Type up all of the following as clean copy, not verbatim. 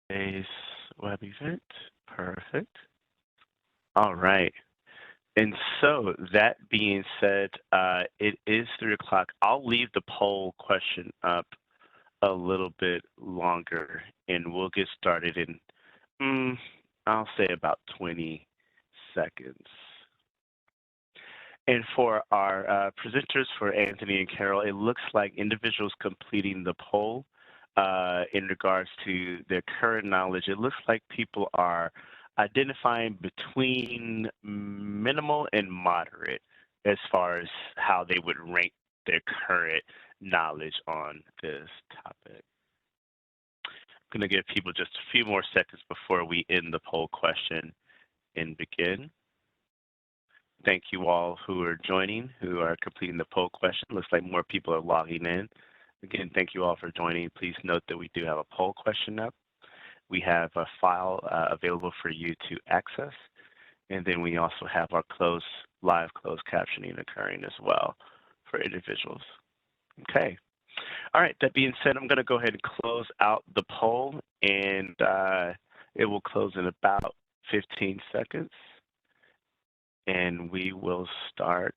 today's web event. Perfect. All right. And so that being said, it is 3 o'clock. I'll leave the poll question up a little bit longer, and we'll get started in, I'll say about 20 seconds. And for our presenters, for Anthony and Carol, it looks like individuals completing the poll in regards to their current knowledge, it looks like people are identifying between minimal and moderate as far as how they would rank their current knowledge on this topic. I'm going to give people just a few more seconds before we end the poll question and begin. Thank you all who are joining, who are completing the poll question. Looks like more people are logging in. Again, thank you all for joining. Please note that we do have a poll question up. We have a file available for you to access. And then we also have our live closed captioning occurring as well for individuals. Okay. All right, that being said, I'm going to go ahead and close out the poll, and it will close in about 15 seconds. And we will start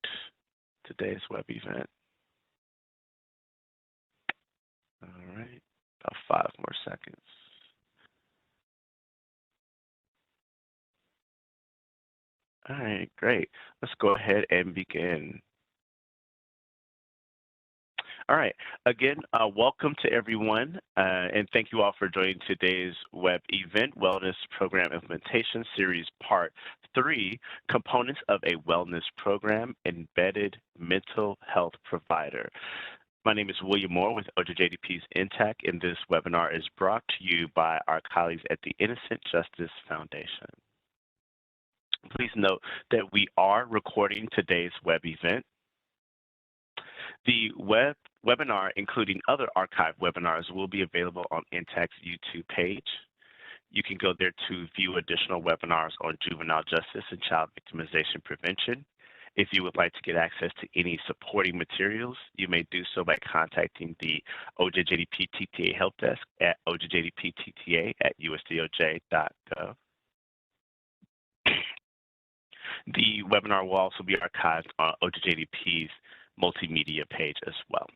today's web event. All right, about 5 more seconds. All right, great. Let's go ahead and begin. All right, again, welcome to everyone, and thank you all for joining today's web event, Wellness Program Implementation Series Part 3, Components of a Wellness Program, Embedded Mental Health Provider. My name is William Moore with OJJDP's Intacc, and this webinar is brought to you by our colleagues at the Innocent Justice Foundation. Please note that we are recording today's web event. The webinar, including other archived webinars, will be available on Intacc's YouTube page. You can go there to view additional webinars on juvenile justice and child victimization prevention. If you would like to get access to any supporting materials, you may do so by contacting the OJJDP TTA Help Desk at ojjdptta@usdoj.gov. The webinar will also be archived on OJJDP's multimedia page as well.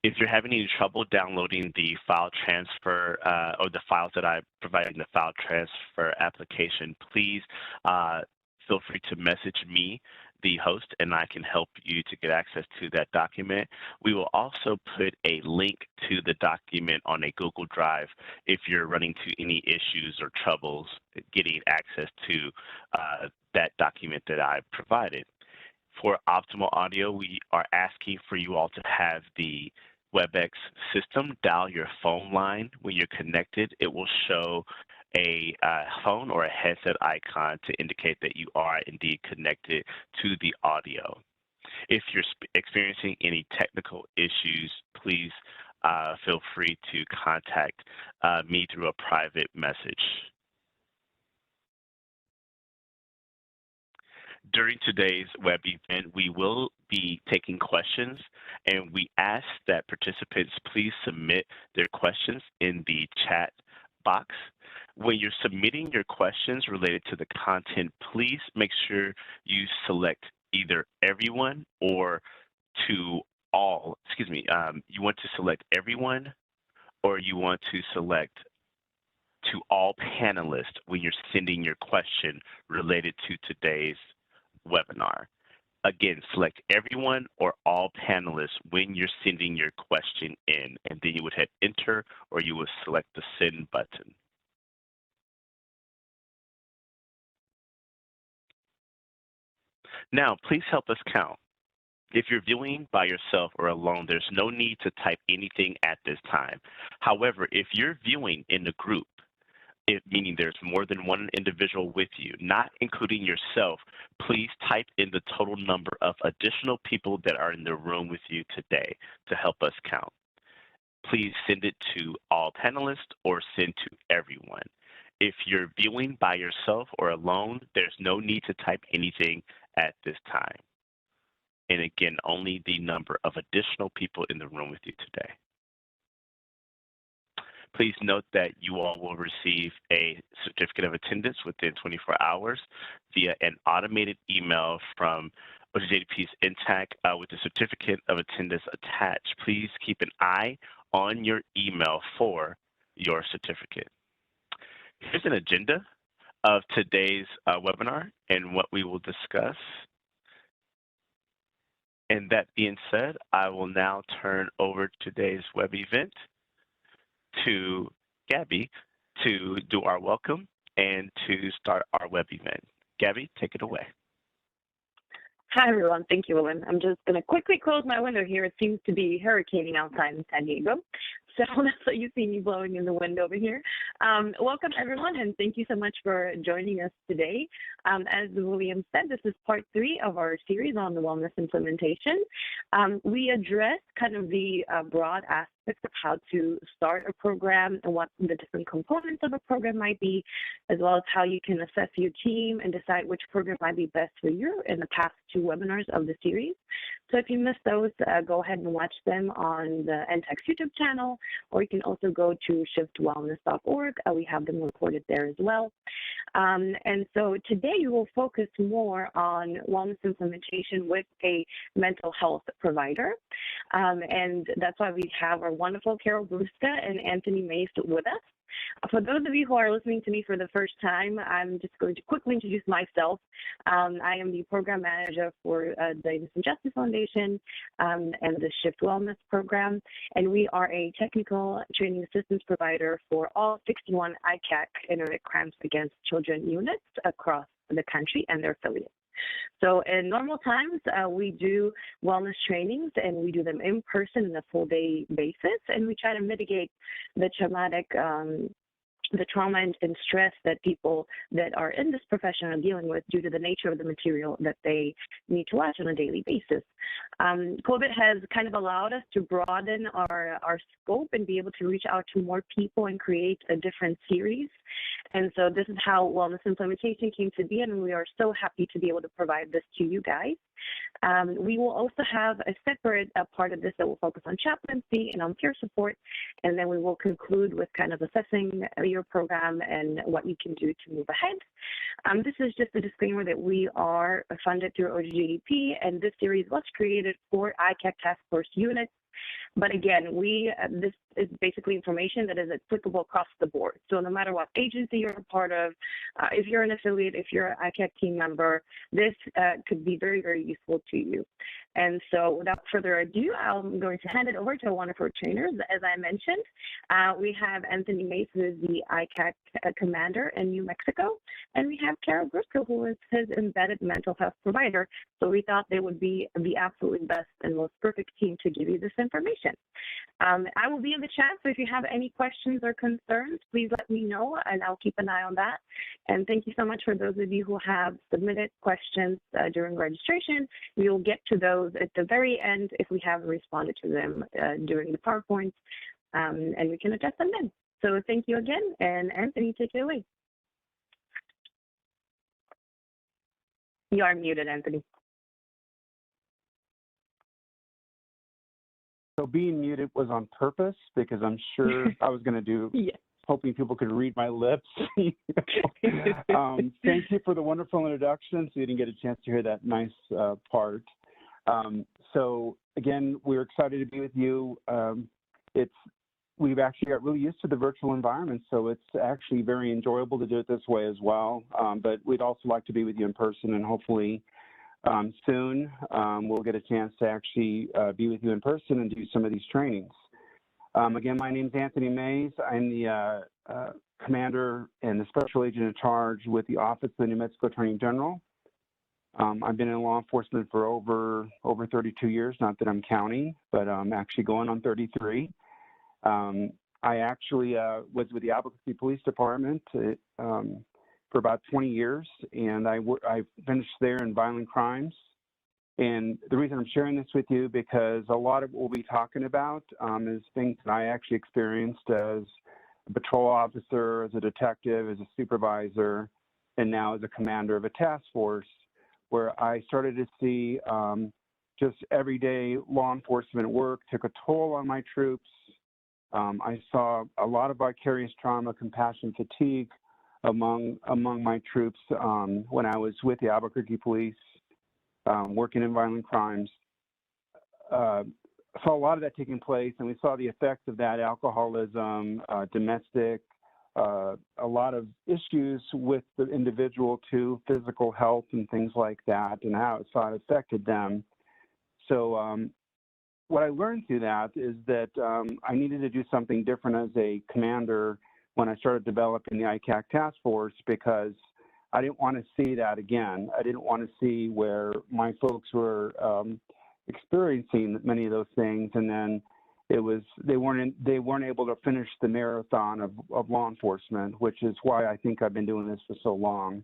If you're having any trouble downloading the file transfer or the files that I provided in the file transfer application, please feel free to message me, the host, and I can help you to get access to that document. We will also put a link to the document on a Google Drive if you're running into any issues or troubles getting access to that document that I provided. For optimal audio, we are asking for you all to have the WebEx system dial your phone line. When you're connected, it will show a phone or a headset icon to indicate that you are indeed connected to the audio. If you're experiencing any technical issues, please feel free to contact me through a private message. During today's web event, we will be taking questions, and we ask that participants please submit their questions in the chat box. When you're submitting your questions related to the content, please make sure you select either everyone or to all. Excuse me, you want to select everyone or you want to select to all panelists when you're sending your question related to today's webinar. Again, select everyone or all panelists when you're sending your question in, and then you would hit enter or you would select the send button. Now, please help us count. If you're viewing by yourself or alone, there's no need to type anything at this time. However, if you're viewing in a group, meaning there's more than one individual with you, not including yourself, please type in the total number of additional people that are in the room with you today to help us count. Please send it to all panelists or send to everyone. If you're viewing by yourself or alone, there's no need to type anything at this time. And again, only the number of additional people in the room with you today. Please note that you all will receive a certificate of attendance within 24 hours via an automated email from OJJDP's Intacc with the certificate of attendance attached. Please keep an eye on your email for your certificate. Here's an agenda of today's webinar and what we will discuss. And that being said, I will now turn over today's web event to Gabby to do our welcome and to start our web event. Gabby, take it away. Hi, everyone. Thank you, William. I'm just going to quickly close my window here. It seems to be hurricaning outside in San Diego. So that's what you see me blowing in the wind over here. Welcome, everyone, and thank you so much for joining us today. As William said, this is part 3 of our series on the wellness implementation. We address kind of the broad aspects of how to start a program and what the different components of a program might be, as well as how you can assess your team and decide which program might be best for you in the past 2 webinars of the series. So if you missed those, go ahead and watch them on the Intacc YouTube channel, or you can also go to shiftwellness.org. We have them recorded there as well. And so today you will focus more on wellness implementation with a mental health provider. And that's why we have our wonderful Carol Bruska and Anthony Mays with us. For those of you who are listening to me for the first time, I'm just going to quickly introduce myself. I am the program manager for the Innocent Justice Foundation and the Shift Wellness program, and we are a technical training assistance provider for all 61 ICAC internet crimes against children units across the country and their affiliates. So in normal times, we do wellness trainings, and we do them in person on a full-day basis, and we try to mitigate the traumatic the trauma and stress that people that are in this profession are dealing with due to the nature of the material that they need to watch on a daily basis. COVID has kind of allowed us to broaden our scope and be able to reach out to more people and create a different series. And so this is how wellness implementation came to be, and we are so happy to be able to provide this to you guys. We will also have a separate part of this that will focus on chaplaincy and on peer support, and then we will conclude with kind of assessing your program and what you can do to move ahead. This is just a disclaimer that we are funded through OJJDP, and this series was created for ICAC task force units. But again, this is basically information that is applicable across the board. So no matter what agency you're a part of, if you're an affiliate, if you're an ICAC team member, this could be very, very useful to you. And so without further ado, I'm going to hand it over to our wonderful trainers. As I mentioned, we have Anthony Mays, who is the ICAC commander in New Mexico, and we have Carol Bruska, who is his embedded mental health provider. So we thought they would be the absolute best and most perfect team to give you this information. I will be in the chat, so if you have any questions or concerns, please let me know, and I'll keep an eye on that. And thank you so much for those of you who have submitted questions during registration. We will get to those at the very end if we haven't responded to them during the PowerPoint, and we can address them then. So thank you again, and Anthony, take it away. You are muted, Anthony. So being muted was on purpose because I'm sure I was going to do, hoping people could read my lips. Thank you for the wonderful introduction. So you didn't get a chance to hear that nice part. So again, we're excited to be with you. We've actually got really used to the virtual environment, so it's actually very enjoyable to do it this way as well. But we'd also like to be with you in person, and hopefully soon we'll get a chance to actually be with you in person and do some of these trainings. Again, my name is Anthony Mays. I'm the commander and the special agent in charge with the Office of the New Mexico Attorney General. I've been in law enforcement for over 32 years, not that I'm counting, but I'm actually going on 33. I actually was with the Albuquerque Police Department for about 20 years, and I finished there in violent crimes. And the reason I'm sharing this with you, because a lot of what we'll be talking about is things that I actually experienced as a patrol officer, as a detective, as a supervisor, and now as a commander of a task force, where I started to see just everyday law enforcement work took a toll on my troops. I saw a lot of vicarious trauma, compassion, fatigue among my troops when I was with the Albuquerque Police, working in violent crimes. Saw a lot of that taking place, and we saw the effects of that: alcoholism, domestic, a lot of issues with the individual too, physical health and things like that, and how it affected them. So what I learned through that is that I needed to do something different as a commander when I started developing the Intacc task force, because I didn't want to see that again. I didn't want to see where my folks were experiencing many of those things, and then they weren't able to finish the marathon of law enforcement, which is why I think I've been doing this for so long,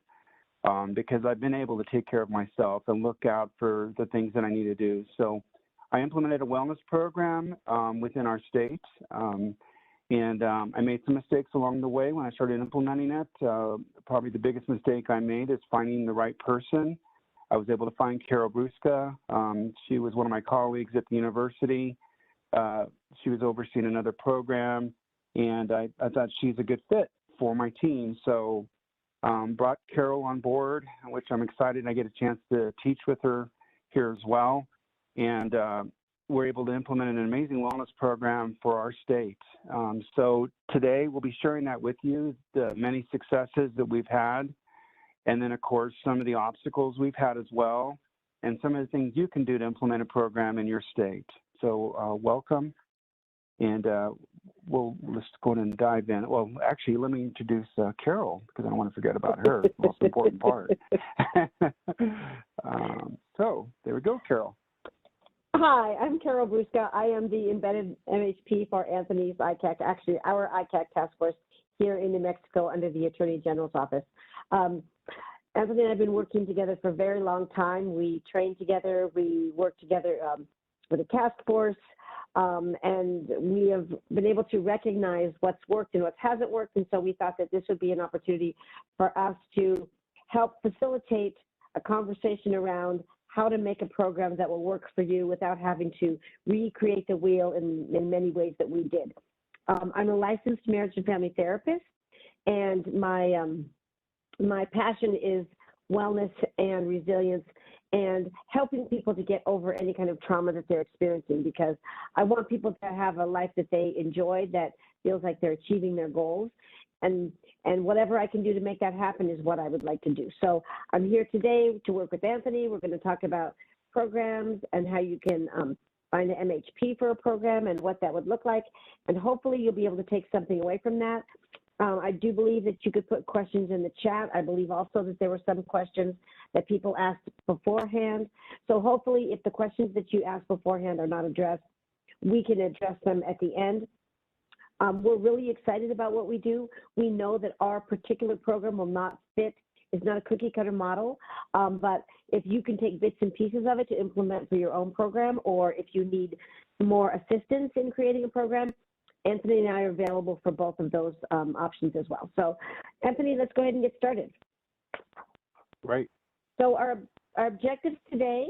because I've been able to take care of myself and look out for the things that I need to do. So I implemented a wellness program within our state, and I made some mistakes along the way when I started implementing it. Probably the biggest mistake I made is finding the right person. I was able to find Carol Brusca. She was one of my colleagues at the university. She was overseeing another program, and I thought she's a good fit for my team. So brought Carol on board, which I'm excited I get a chance to teach with her here as well. And we're able to implement an amazing wellness program for our state. So today we'll be sharing that with you, the many successes that we've had, and then of course some of the obstacles we've had as well, and some of the things you can do to implement a program in your state. So welcome, and let's go ahead and dive in. Well, actually, let me introduce Carol, because I don't want to forget about her, the most important part. So there we go, Carol. Hi, I'm Carol Brusca. I am the embedded MHP for Anthony's Intacc, actually our Intacc task force here in New Mexico under the Attorney General's office. Anthony and I have been working together for a very long time. We train together, we work together with a task force, and we have been able to recognize what's worked and what hasn't worked, and so we thought that this would be an opportunity for us to help facilitate a conversation around how to make a program that will work for you without having to recreate the wheel in many ways that we did. I'm a licensed marriage and family therapist, and my passion is wellness and resilience and helping people to get over any kind of trauma that they're experiencing, because I want people to have a life that they enjoy, that feels like they're achieving their goals. And whatever I can do to make that happen is what I would like to do. So I'm here today to work with Anthony. We're going to talk about programs and how you can find an MHP for a program and what that would look like. And hopefully you'll be able to take something away from that. I do believe that you could put questions in the chat. I believe also that there were some questions that people asked beforehand. So hopefully if the questions that you asked beforehand are not addressed, we can address them at the end. We're really excited about what we do. We know that our particular program will not fit, it's not a cookie cutter model, but if you can take bits and pieces of it to implement for your own program, or if you need more assistance in creating a program, Anthony and I are available for both of those options as well. So Anthony, let's go ahead and get started. Right. So our objectives today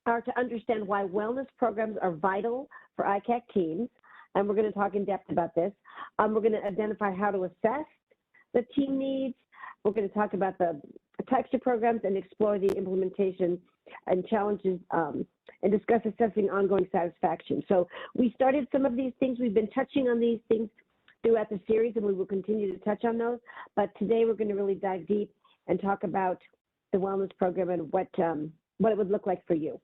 are to understand why wellness programs are vital for Intacc teams. And we're going to talk in depth about this. We're going to identify how to assess the team needs. We're going to talk about the types of programs and explore the implementation and challenges and discuss assessing ongoing satisfaction. So we started some of these things. We've been touching on these things throughout the series, and we will continue to touch on those. But today we're going to really dive deep and talk about the wellness program and what it would look like for you.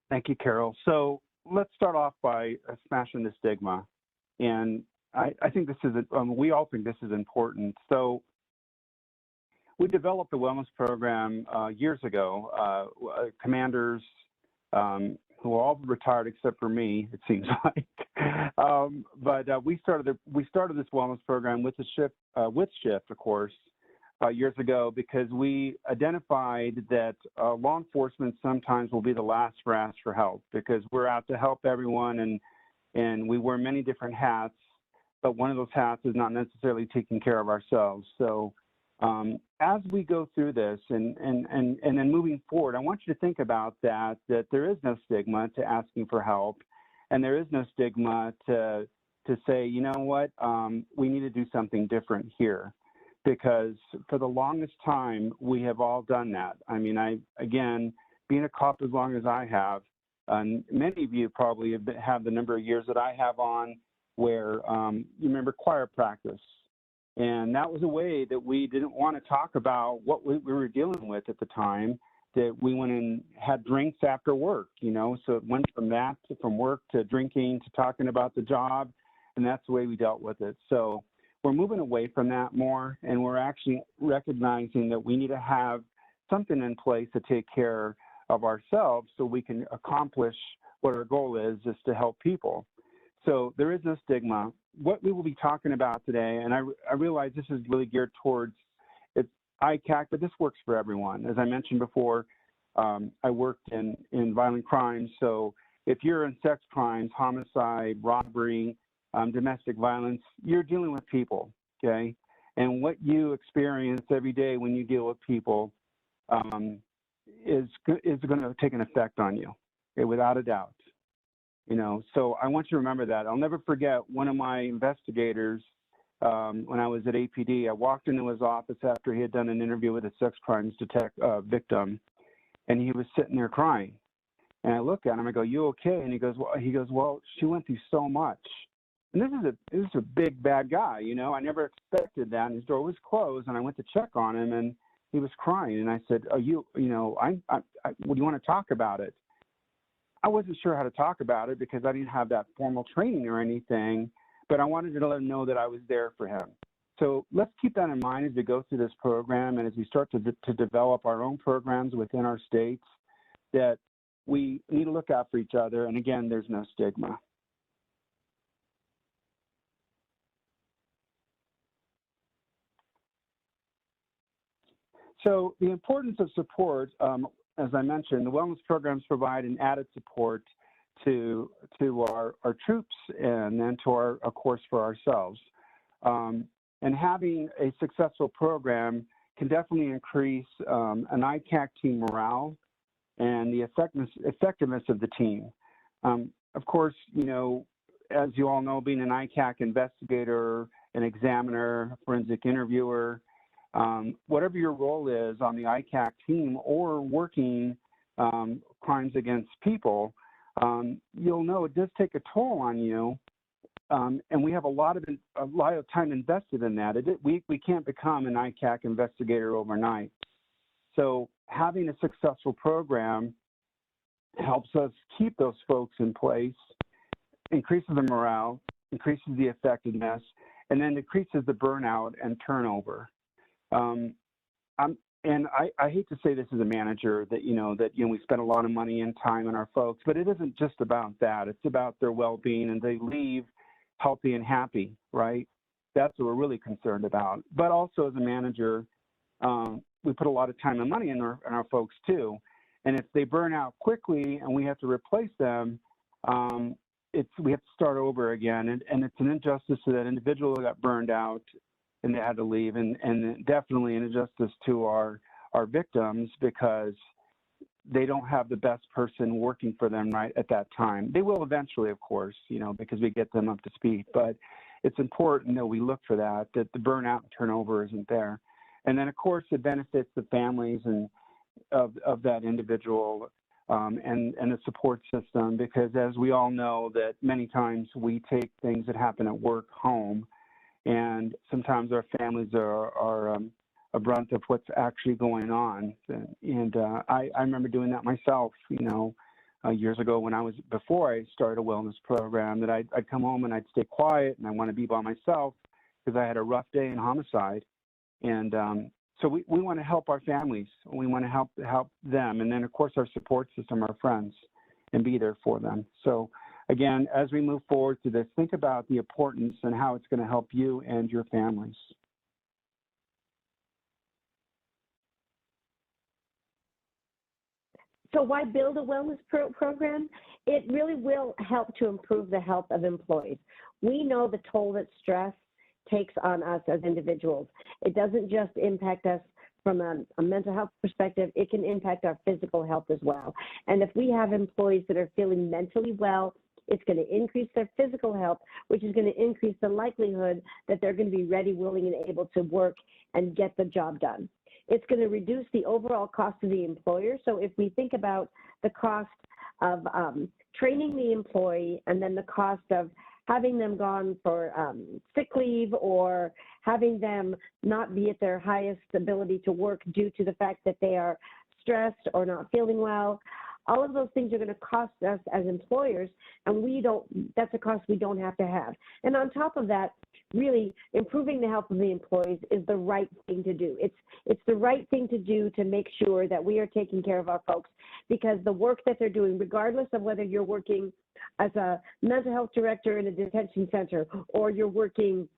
Thank you, Carol. So let's start off by smashing the stigma. And I think this is, we all think this is important. So we developed a wellness program years ago. Commanders who are all retired except for me, it seems like. But we started this wellness program with Shift, of course, years ago, because we identified that law enforcement sometimes will be the last for ask for help, because we're out to help everyone, and we wear many different hats, but one of those hats is not necessarily taking care of ourselves. So as we go through this and then moving forward, I want you to think about that there is no stigma to asking for help, And there is no stigma to say, you know what, we need to do something different here. Because for the longest time, we have all done that. I mean, again, being a cop as long as I have, many of you probably have the number of years that I have on where you remember choir practice. And that was a way that we didn't want to talk about what we were dealing with at the time, that we went and had drinks after work, you know, so it went from that, from work to drinking to talking about the job, and that's the way we dealt with it. So we're moving away from that more, and we're actually recognizing that we need to have something in place to take care of ourselves so we can accomplish what our goal is to help people. So there is no stigma. What we will be talking about today, and I realize this is really geared towards it's ITAC, but this works for everyone. As I mentioned before, I worked in violent crimes. So if you're in sex crimes, homicide, robbery, domestic violence, you're dealing with people, okay? And what you experience every day when you deal with people is going to take an effect on you, okay, without a doubt. You know, so I want you to remember that. I'll never forget one of my investigators when I was at APD. I walked into his office after he had done an interview with a sex crimes victim, and he was sitting there crying. And I look at him, I go, "You okay?" And he goes, "Well, she went through so much." And this is a big bad guy, you know. I never expected that. And his door was closed, and I went to check on him, and he was crying. And I said, "What do you want to talk about it?" I wasn't sure how to talk about it because I didn't have that formal training or anything, but I wanted to let him know that I was there for him. So let's keep that in mind as we go through this program and as we start to develop our own programs within our states, that we need to look out for each other. And again, there's no stigma. So the importance of support, as I mentioned, the wellness programs provide an added support to our troops and then to of course, for ourselves. And having a successful program can definitely increase an ITAC team morale and the effectiveness of the team. Of course, you know, as you all know, being an ITAC investigator, an examiner, forensic interviewer, whatever your role is on the ITAC team or working crimes against people, you'll know it does take a toll on you, and we have a lot of time invested in that. We can't become an ITAC investigator overnight. So having a successful program helps us keep those folks in place, increases the morale, increases the effectiveness, and then decreases the burnout and turnover. And I hate to say this as a manager that, we spend a lot of money and time on our folks, but it isn't just about that. It's about their well-being, and they leave healthy and happy, right? That's what we're really concerned about. But also as a manager, we put a lot of time and money in our folks too. And if they burn out quickly and we have to replace them, we have to start over again. And it's an injustice to that individual who got burned out and they had to leave, and definitely an injustice to our victims because they don't have the best person working for them right at that time. They will eventually, of course, because we get them up to speed, but it's important that we look for that the burnout and turnover isn't there. And then, of course, it benefits the families and of that individual and the support system, because as we all know that many times we take things that happen at work home, and sometimes our families are a brunt of what's actually going on. And I remember doing that myself, years ago before I started a wellness program, that I'd come home and I'd stay quiet and I want to be by myself because I had a rough day in homicide. And so we want to help our families. We want to help them. And then, of course, our support system, our friends, and be there for them. So again, as we move forward to this, think about the importance and how it's going to help you and your families. So why build a wellness program? It really will help to improve the health of employees. We know the toll that stress takes on us as individuals. It doesn't just impact us from a mental health perspective, it can impact our physical health as well. And if we have employees that are feeling mentally well, It's going to increase their physical health, which is going to increase the likelihood that they're going to be ready, willing, and able to work and get the job done. It's going to reduce the overall cost to the employer. So if we think about the cost of training the employee and then the cost of having them gone for sick leave or having them not be at their highest ability to work due to the fact that they are stressed or not feeling well, all of those things are going to cost us as employers, and that's a cost we don't have to have. And on top of that, really improving the health of the employees is the right thing to do. It's the right thing to do to make sure that we are taking care of our folks, because the work that they're doing, regardless of whether you're working as a mental health director in a detention center, or you're working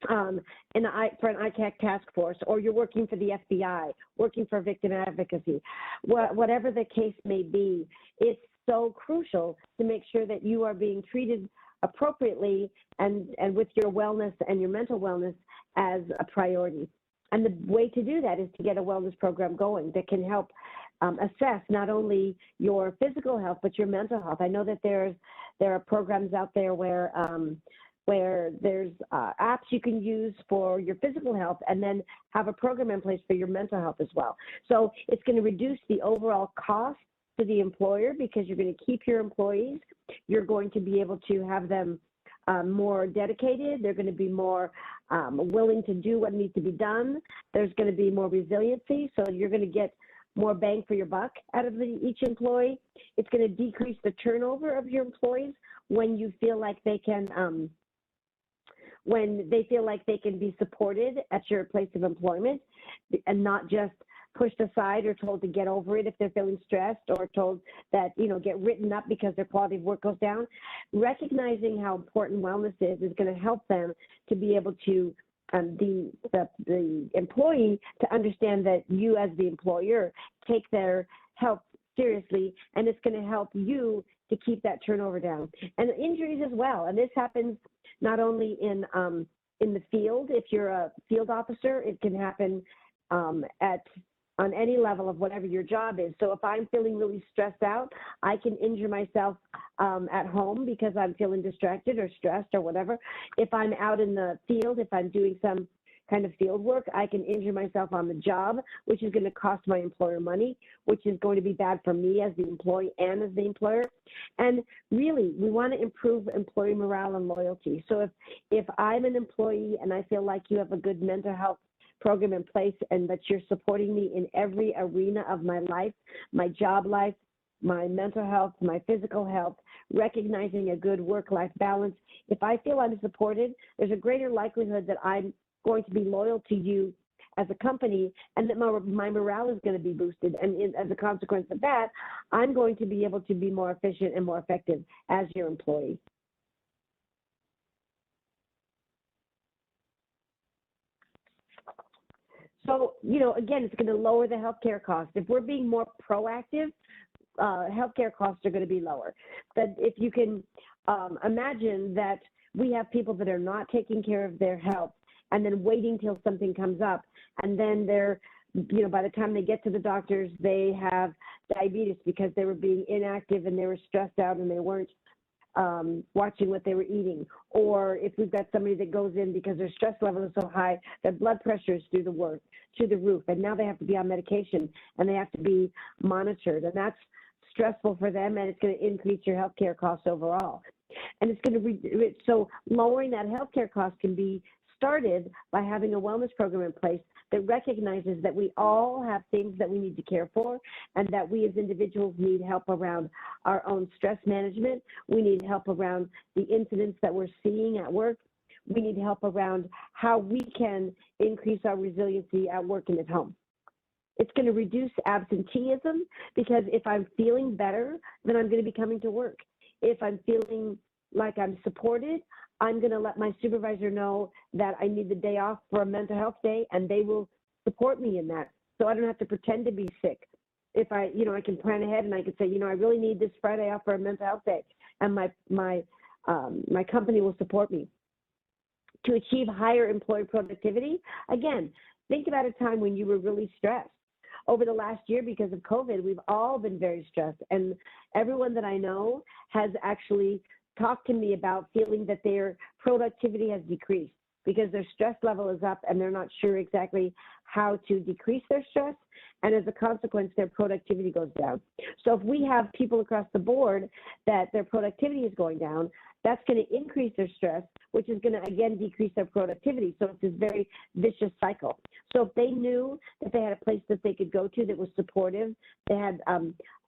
for an ITAC task force, or you're working for the FBI, working for victim advocacy, whatever the case may be, it's so crucial to make sure that you are being treated appropriately and with your wellness and your mental wellness as a priority. And the way to do that is to get a wellness program going that can help assess not only your physical health, but your mental health. I know that there are programs out there where there's apps you can use for your physical health and then have a program in place for your mental health as well. So it's going to reduce the overall cost to the employer because you're going to keep your employees. You're going to be able to have them more dedicated. They're going to be more willing to do what needs to be done. There's going to be more resiliency, so you're going to get more bang for your buck out of each employee. It's going to decrease the turnover of your employees when you feel like they can be supported at your place of employment and not just pushed aside or told to get over it if they're feeling stressed, or told that, get written up because their quality of work goes down. Recognizing how important wellness is going to help them to be able to, the employee to understand that you as the employer take their health seriously, and it's going to help you to keep that turnover down. And injuries as well, and this happens not only in the field. If you're a field officer, it can happen on any level of whatever your job is. So if I'm feeling really stressed out, I can injure myself at home because I'm feeling distracted or stressed or whatever. If I'm out in the field, if I'm doing some kind of field work, I can injure myself on the job, which is going to cost my employer money, which is going to be bad for me as the employee and as the employer. And really, we want to improve employee morale and loyalty. So if I'm an employee and I feel like you have a good mental health program in place and that you're supporting me in every arena of my life, my job life, my mental health, my physical health, recognizing a good work-life balance, if I feel I'm supported, there's a greater likelihood that I'm going to be loyal to you as a company, and that my morale is going to be boosted. And as a consequence of that, I'm going to be able to be more efficient and more effective as your employee. So, again, it's going to lower the healthcare costs. If we're being more proactive, healthcare costs are going to be lower. But if you can imagine that we have people that are not taking care of their health and then waiting till something comes up, and then they're, by the time they get to the doctors, they have diabetes because they were being inactive and they were stressed out and they weren't watching what they were eating. Or if we've got somebody that goes in because their stress level is so high, their blood pressure is through the roof, and now they have to be on medication and they have to be monitored, and that's stressful for them, and it's going to increase your healthcare costs overall. And it's going to so lowering that healthcare cost can be started by having a wellness program in place that recognizes that we all have things that we need to care for, and that we as individuals need help around our own stress management. We need help around the incidents that we're seeing at work. We need help around how we can increase our resiliency at work and at home. It's going to reduce absenteeism, because if I'm feeling better, then I'm going to be coming to work. If I'm feeling like I'm supported, I'm going to let my supervisor know that I need the day off for a mental health day, and they will support me in that. So I don't have to pretend to be sick. If I can plan ahead and I can say, I really need this Friday off for a mental health day, and my company will support me. To achieve higher employee productivity, again, think about a time when you were really stressed. Over the last year, because of COVID, we've all been very stressed, and everyone that I know has actually talk to me about feeling that their productivity has decreased because their stress level is up and they're not sure exactly how to decrease their stress. And as a consequence, their productivity goes down. So if we have people across the board that their productivity is going down, that's going to increase their stress, which is going to, again, decrease their productivity. So it's this very vicious cycle. So if they knew that they had a place that they could go to that was supportive, they had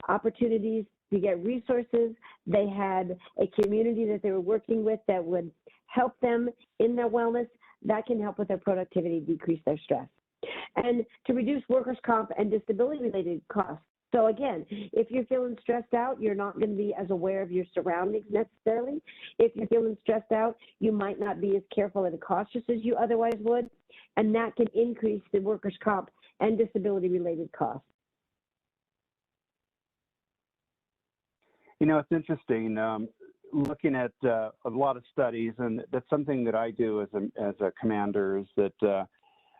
opportunities to get resources, they had a community that they were working with that would help them in their wellness, that can help with their productivity, decrease their stress. And to reduce workers' comp and disability-related costs. So again, if you're feeling stressed out, you're not going to be as aware of your surroundings necessarily. If you're feeling stressed out, you might not be as careful and cautious as you otherwise would, and that can increase the workers' comp and disability-related costs. You know, it's interesting. Looking at a lot of studies, and that's something that I do as a commander, is that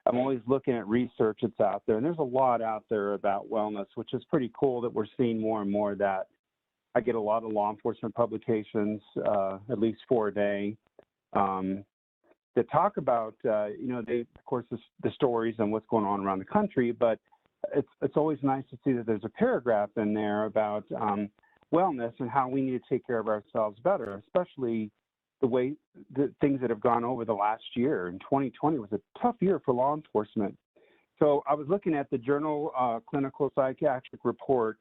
I'm always looking at research that's out there, and there's a lot out there about wellness, which is pretty cool that we're seeing more and more of that. I get a lot of law enforcement publications, at least 4 a day, that talk about, you know, of course, the stories and what's going on around the country, but it's always nice to see that there's a paragraph in there about wellness and how we need to take care of ourselves better, especially the things that have gone over the last year. And 2020 was a tough year for law enforcement. So I was looking at the Journal Clinical Psychiatric Report,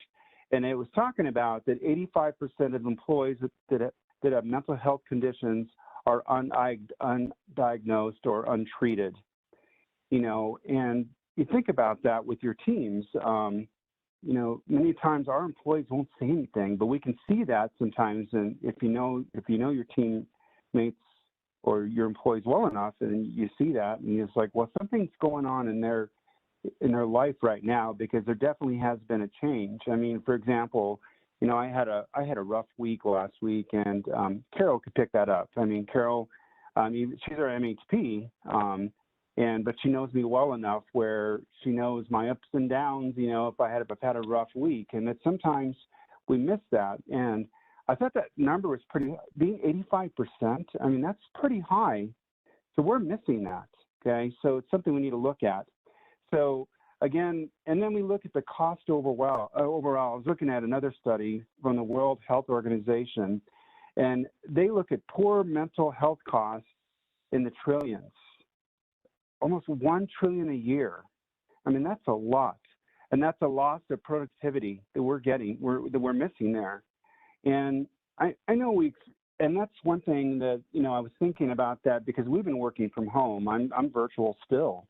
and it was talking about that 85% of employees that have mental health conditions are undiagnosed or untreated. You know, and you think about that with your teams. You know, many times our employees won't say anything, but we can see that sometimes. And if you know your teammates or your employees well enough, and you see that, and it's like, well, something's going on in their life right now, because there definitely has been a change. I mean, for example, you know, I had a rough week last week, and Carol could pick that up. I mean, Carol, she's our MHP. But she knows me well enough where she knows my ups and downs, you know, if I've had a rough week, and that sometimes we miss that. And I thought that number was being 85%, I mean, that's pretty high. So we're missing that, okay? So it's something we need to look at. So again, and then we look at the cost overall. I was looking at another study from the World Health Organization, and they look at poor mental health costs in the trillions. Almost $1 trillion a year. I mean, that's a lot. And that's a loss of productivity that we're missing there. And I know and that's one thing that, you know, I was thinking about that, because we've been working from home. I'm virtual still.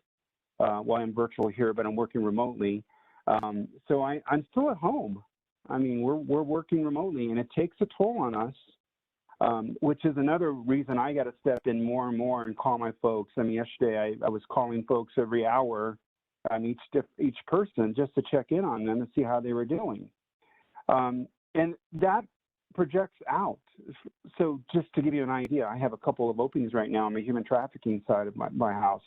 Well, I'm virtual here, but I'm working remotely. So I'm still at home. I mean, we're working remotely, and it takes a toll on us. Which is another reason I got to step in more and more and call my folks. I mean, yesterday I was calling folks every hour on each person just to check in on them and see how they were doing. And that projects out. So just to give you an idea, I have a couple of openings right now on the human trafficking side of my house.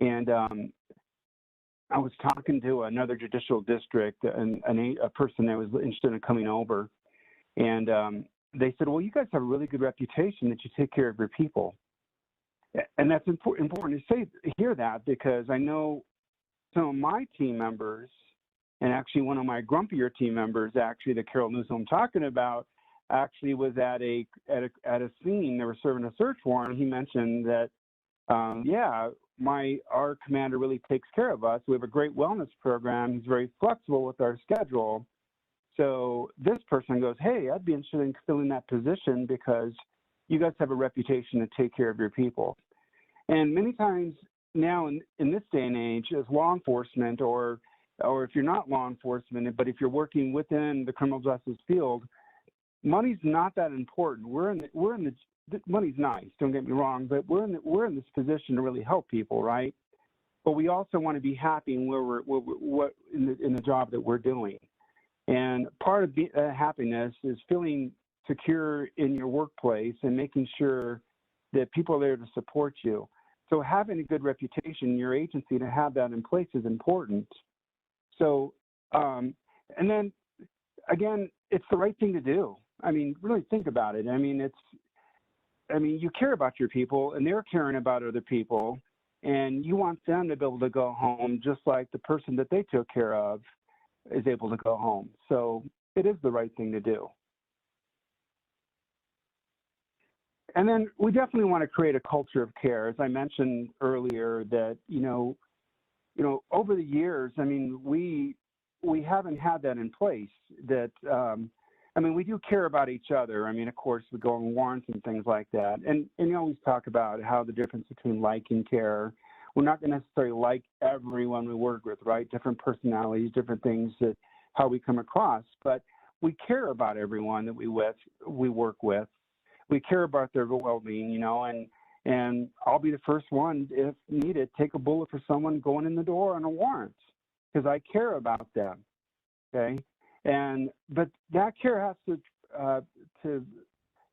And I was talking to another judicial district, and a person that was interested in coming over. And they said, well, you guys have a really good reputation that you take care of your people. And that's important to hear that, because I know some of my team members, and actually one of my grumpier team members, actually, that Carol knows who I'm talking about, actually was at a scene. They were serving a search warrant. He mentioned that, our commander really takes care of us. We have a great wellness program. He's very flexible with our schedule. So this person goes, hey, I'd be interested in filling that position because you guys have a reputation to take care of your people. And many times now in this day and age, as law enforcement, or if you're not law enforcement, but if you're working within the criminal justice field, money's not that important. Money's nice, don't get me wrong, but we're in this position to really help people, right? But we also want to be happy in in the job that we're doing. And part of happiness is feeling secure in your workplace and making sure that people are there to support you. So having a good reputation in your agency, to have that in place, is important. So, and then again, it's the right thing to do. I mean, really think about it. I mean, you care about your people, and they're caring about other people, and you want them to be able to go home just like the person that they took care of is able to go home. So it is the right thing to do. And then we definitely want to create a culture of care. As I mentioned earlier, that, over the years, I mean, we haven't had that in place. That, we do care about each other. I mean, of course, we go on warrants and things like that. And you always talk about how the difference between like and care. We're not going to necessarily like everyone we work with, right? Different personalities, different things, that how we come across. But we care about everyone that we work with. We care about their well-being, and I'll be the first one, if needed, take a bullet for someone going in the door on a warrant, because I care about them, okay? But that care has to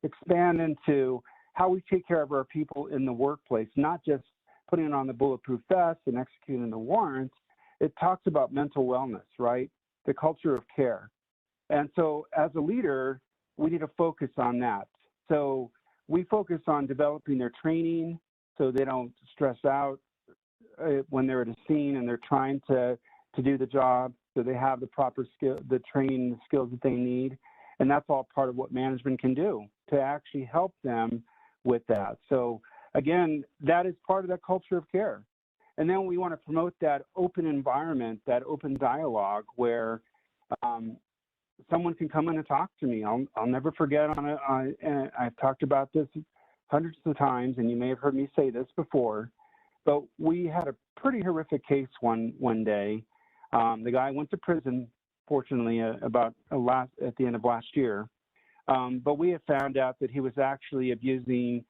expand into how we take care of our people in the workplace, not just putting it on the bulletproof vest and executing the warrants. It talks about mental wellness, right? The culture of care. And so as a leader, we need to focus on that. So we focus on developing their training so they don't stress out when they're at a scene and they're trying to do the job, so they have the proper skill, the training, the skills that they need. And that's all part of what management can do to actually help them with that. So again, that is part of that culture of care. And then we want to promote that open environment, that open dialogue where someone can come in and talk to me. I'll never forget and I've talked about this hundreds of times, and you may have heard me say this before, but we had a pretty horrific case one day. The guy went to prison, fortunately, at the end of last year. But we have found out that he was actually abusing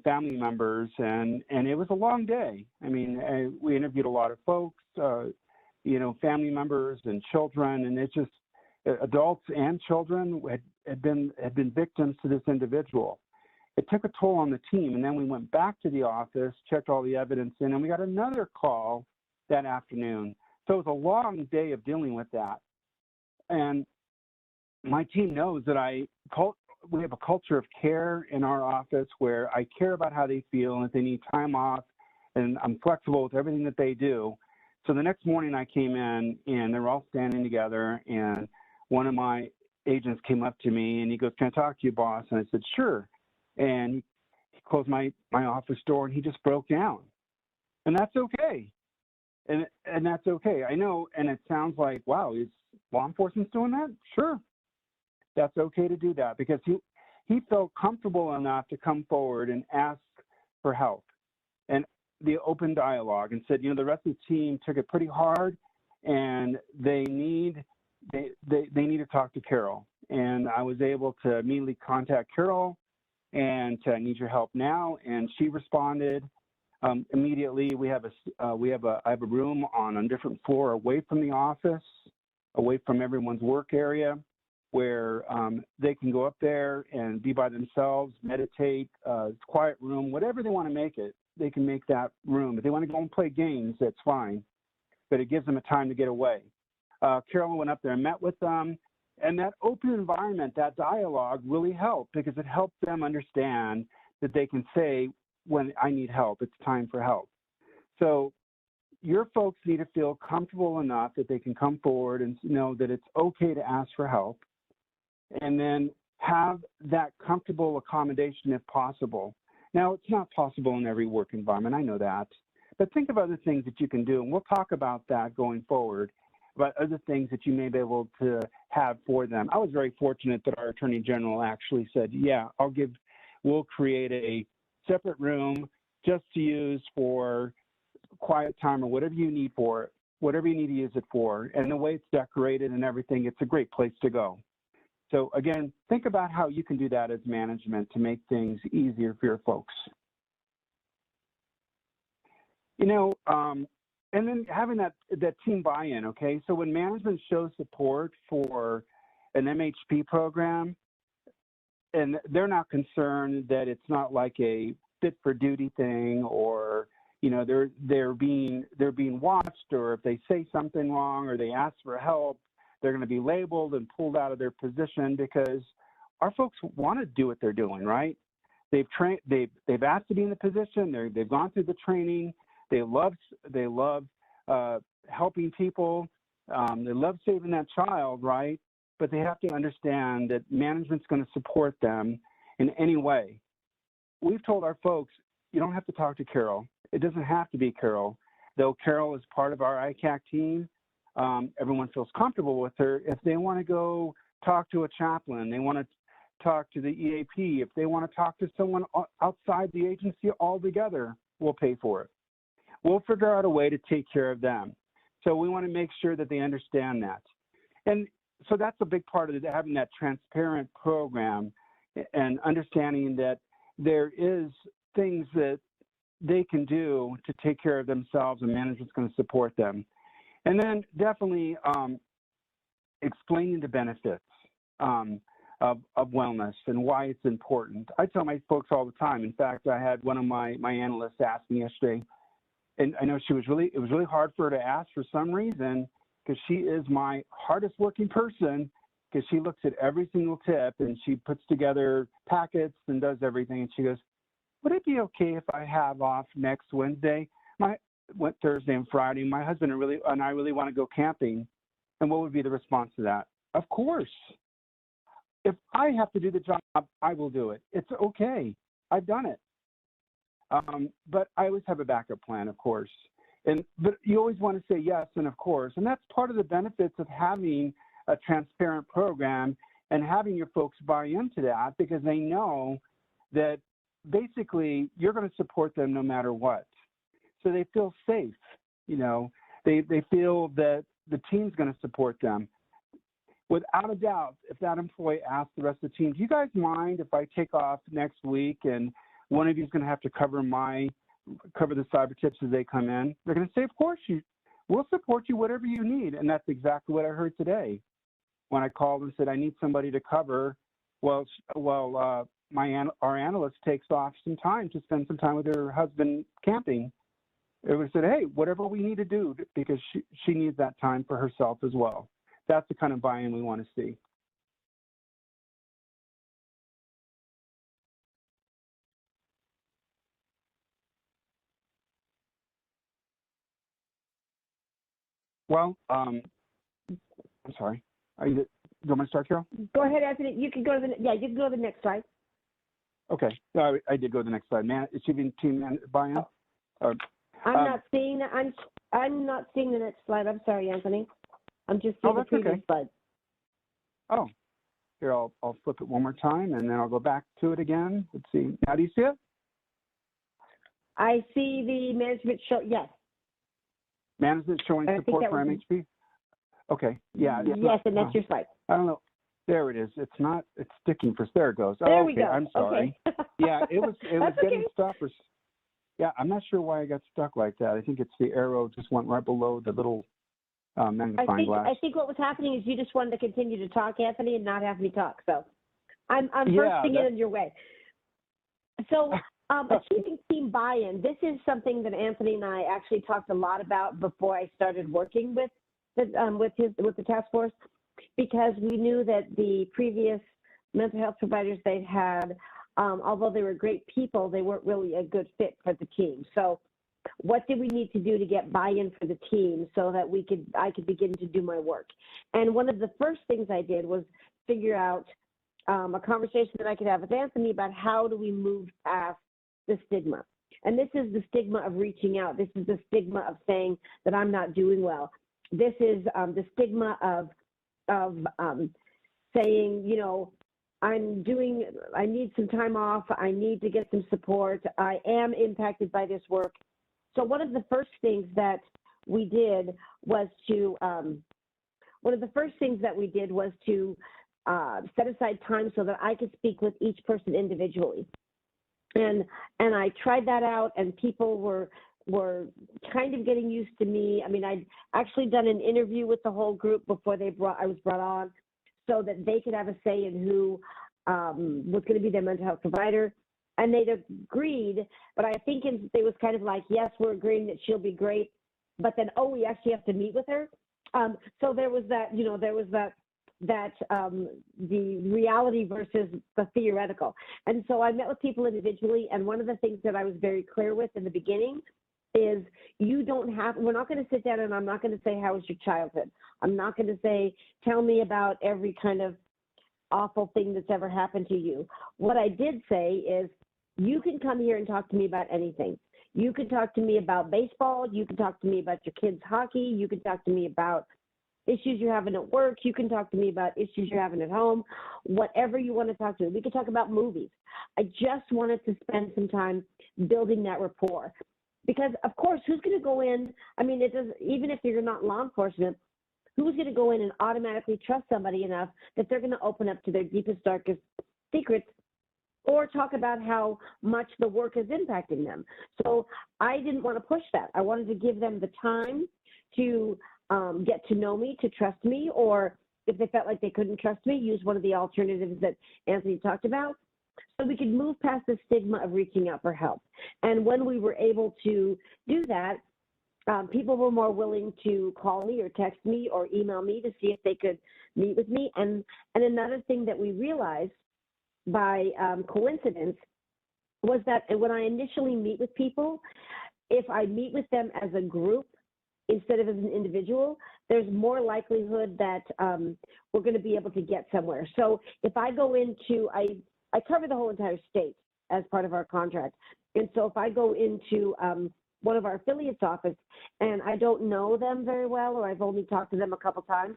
family members, and it was a long day. I mean, we interviewed a lot of folks, family members and children, and it's just adults and children had been victims to this individual. It took a toll on the team, and then we went back to the office, checked all the evidence in, and we got another call that afternoon. So it was a long day of dealing with that. And my team knows that we have a culture of care in our office where I care about how they feel and if they need time off, and I'm flexible with everything that they do. So the next morning I came in, and they were all standing together, and one of my agents came up to me and he goes, "Can I talk to you, boss?" And I said, "Sure." And he closed my office door and he just broke down. And that's okay. And that's okay. I know, and it sounds like, wow, is law enforcement doing that? Sure. That's okay to do that, because he felt comfortable enough to come forward and ask for help and the open dialogue, and said, the rest of the team took it pretty hard, and they need to talk to Carol. And I was able to immediately contact Carol and I need your help now. And she responded immediately. I have a room on a different floor away from the office, away from everyone's work area, where they can go up there and be by themselves, meditate, quiet room, whatever they want to make it, they can make that room. If they want to go and play games, that's fine, but it gives them a time to get away. Carolyn went up there and met with them, and that open environment, that dialogue really helped, because it helped them understand that they can say, when I need help, it's time for help. So your folks need to feel comfortable enough that they can come forward and know that it's okay to ask for help, and then have that comfortable accommodation if possible. Now, it's not possible in every work environment, I know that, but think of other things that you can do, and we'll talk about that going forward, about other things that you may be able to have for them. I was very fortunate that our Attorney General actually said, yeah, we'll create a separate room just to use for quiet time or whatever you need to use it for. And the way it's decorated and everything, it's a great place to go. So again, think about how you can do that as management to make things easier for your folks. And then having that team buy-in, okay? So when management shows support for an MHP program, and they're not concerned that it's not like a fit for duty thing, or they're being watched, or if they say something wrong or they ask for help, they're going to be labeled and pulled out of their position, because our folks want to do what they're doing, right? They've asked to be in the position. They've gone through the training. They love helping people. They love saving that child, right? But they have to understand that management's going to support them in any way. We've told our folks, you don't have to talk to Carol. It doesn't have to be Carol. Though Carol is part of our ICAC team, everyone feels comfortable with her. If they want to go talk to a chaplain, they want to talk to the EAP, if they want to talk to someone outside the agency altogether, we'll pay for it. We'll figure out a way to take care of them. So we want to make sure that they understand that. And so that's a big part of it, having that transparent program and understanding that there is things that they can do to take care of themselves and management's going to support them. And then definitely explaining the benefits of wellness and why it's important. I tell my folks all the time. In fact, I had one of my analysts ask me yesterday, and I know it was really hard for her to ask for some reason, because she is my hardest working person, because she looks at every single tip and she puts together packets and does everything. And she goes, would it be okay if I have off next Wednesday, Thursday and Friday? My husband and I really want to go camping. And what would be the response to that? Of course. If I have to do the job, I will do it. It's okay. I've done it. But I always have a backup plan, of course. But you always want to say yes and of course. And that's part of the benefits of having a transparent program and having your folks buy into that, because they know that basically you're going to support them no matter what. So they feel safe. You know, they feel that the team's going to support them. Without a doubt, if that employee asks the rest of the team, do you guys mind if I take off next week and one of you is going to have to cover the cyber tips as they come in? They're going to say, of course, we'll support you whatever you need. And that's exactly what I heard today when I called and said, I need somebody to cover. Well, our analyst takes off some time to spend some time with her husband camping. We said, hey, whatever we need to do, because she needs that time for herself as well. That's the kind of buy-in we want to see. Well, I'm sorry. Do you want me to start, Carol? Go ahead, Anthony. You can go to you can go to the next slide. Okay. I did go to the next slide. Achieving team buy-in. Oh. I'm not seeing the next slide. I'm sorry, Anthony. I'm just seeing the previous slide. Oh, here, I'll flip it one more time, and then I'll go back to it again. Let's see. Now, do you see it? I see the management show, yes. Management showing support for MHP? Okay, yeah. Yes, and that's your slide. I don't know. There it is. It's sticking for, there it goes. There oh, we go. I'm sorry. Okay. Yeah, it was getting okay. stuck. Yeah, I'm not sure why I got stuck like that. I think it's the arrow just went right below the little magnifying glass. I think what was happening is you just wanted to continue to talk, Anthony, and not have me talk. So I'm bursting it in your way. So achieving team buy-in, this is something that Anthony and I actually talked a lot about before I started working with the task force, because we knew that the previous mental health providers they'd had, although they were great people, they weren't really a good fit for the team. So what did we need to do to get buy-in for the team so that I could begin to do my work? And one of the first things I did was figure out a conversation that I could have with Anthony about how do we move past the stigma. And this is the stigma of reaching out. This is the stigma of saying that I'm not doing well. This is the stigma of saying, you know, I need some time off. I need to get some support. I am impacted by this work. So one of the first things that we did was to set aside time so that I could speak with each person individually. And I tried that out, and people were kind of getting used to me. I mean, I'd actually done an interview with the whole group before I was brought on, so that they could have a say in who was going to be their mental health provider. And they'd agreed, but I think they was kind of like, yes, we're agreeing that she'll be great, but then, oh, we actually have to meet with her. So there was that, the reality versus the theoretical. And so I met with people individually, and one of the things that I was very clear with in the beginning is we're not going to sit down and I'm not going to say, how was your childhood? I'm not going to say, tell me about every kind of awful thing that's ever happened to you. What I did say is, you can come here and talk to me about anything. You can talk to me about baseball. You can talk to me about your kids' hockey. You can talk to me about issues you're having at work. You can talk to me about issues you're having at home, whatever you want to talk to me. We can talk about movies. I just wanted to spend some time building that rapport. Because, of course, who's going to go in? I mean, even if you're not law enforcement, who's going to go in and automatically trust somebody enough that they're going to open up to their deepest, darkest secrets or talk about how much the work is impacting them? So I didn't want to push that. I wanted to give them the time to get to know me, to trust me, or if they felt like they couldn't trust me, use one of the alternatives that Anthony talked about, so we could move past the stigma of reaching out for help. And when we were able to do that, people were more willing to call me or text me or email me to see if they could meet with me. And another thing that we realized by coincidence was that when I initially meet with people, if I meet with them as a group instead of as an individual, there's more likelihood that we're going to be able to get somewhere. So if I go into, I cover the whole entire state as part of our contract. And so if I go into one of our affiliates' office and I don't know them very well, or I've only talked to them a couple times,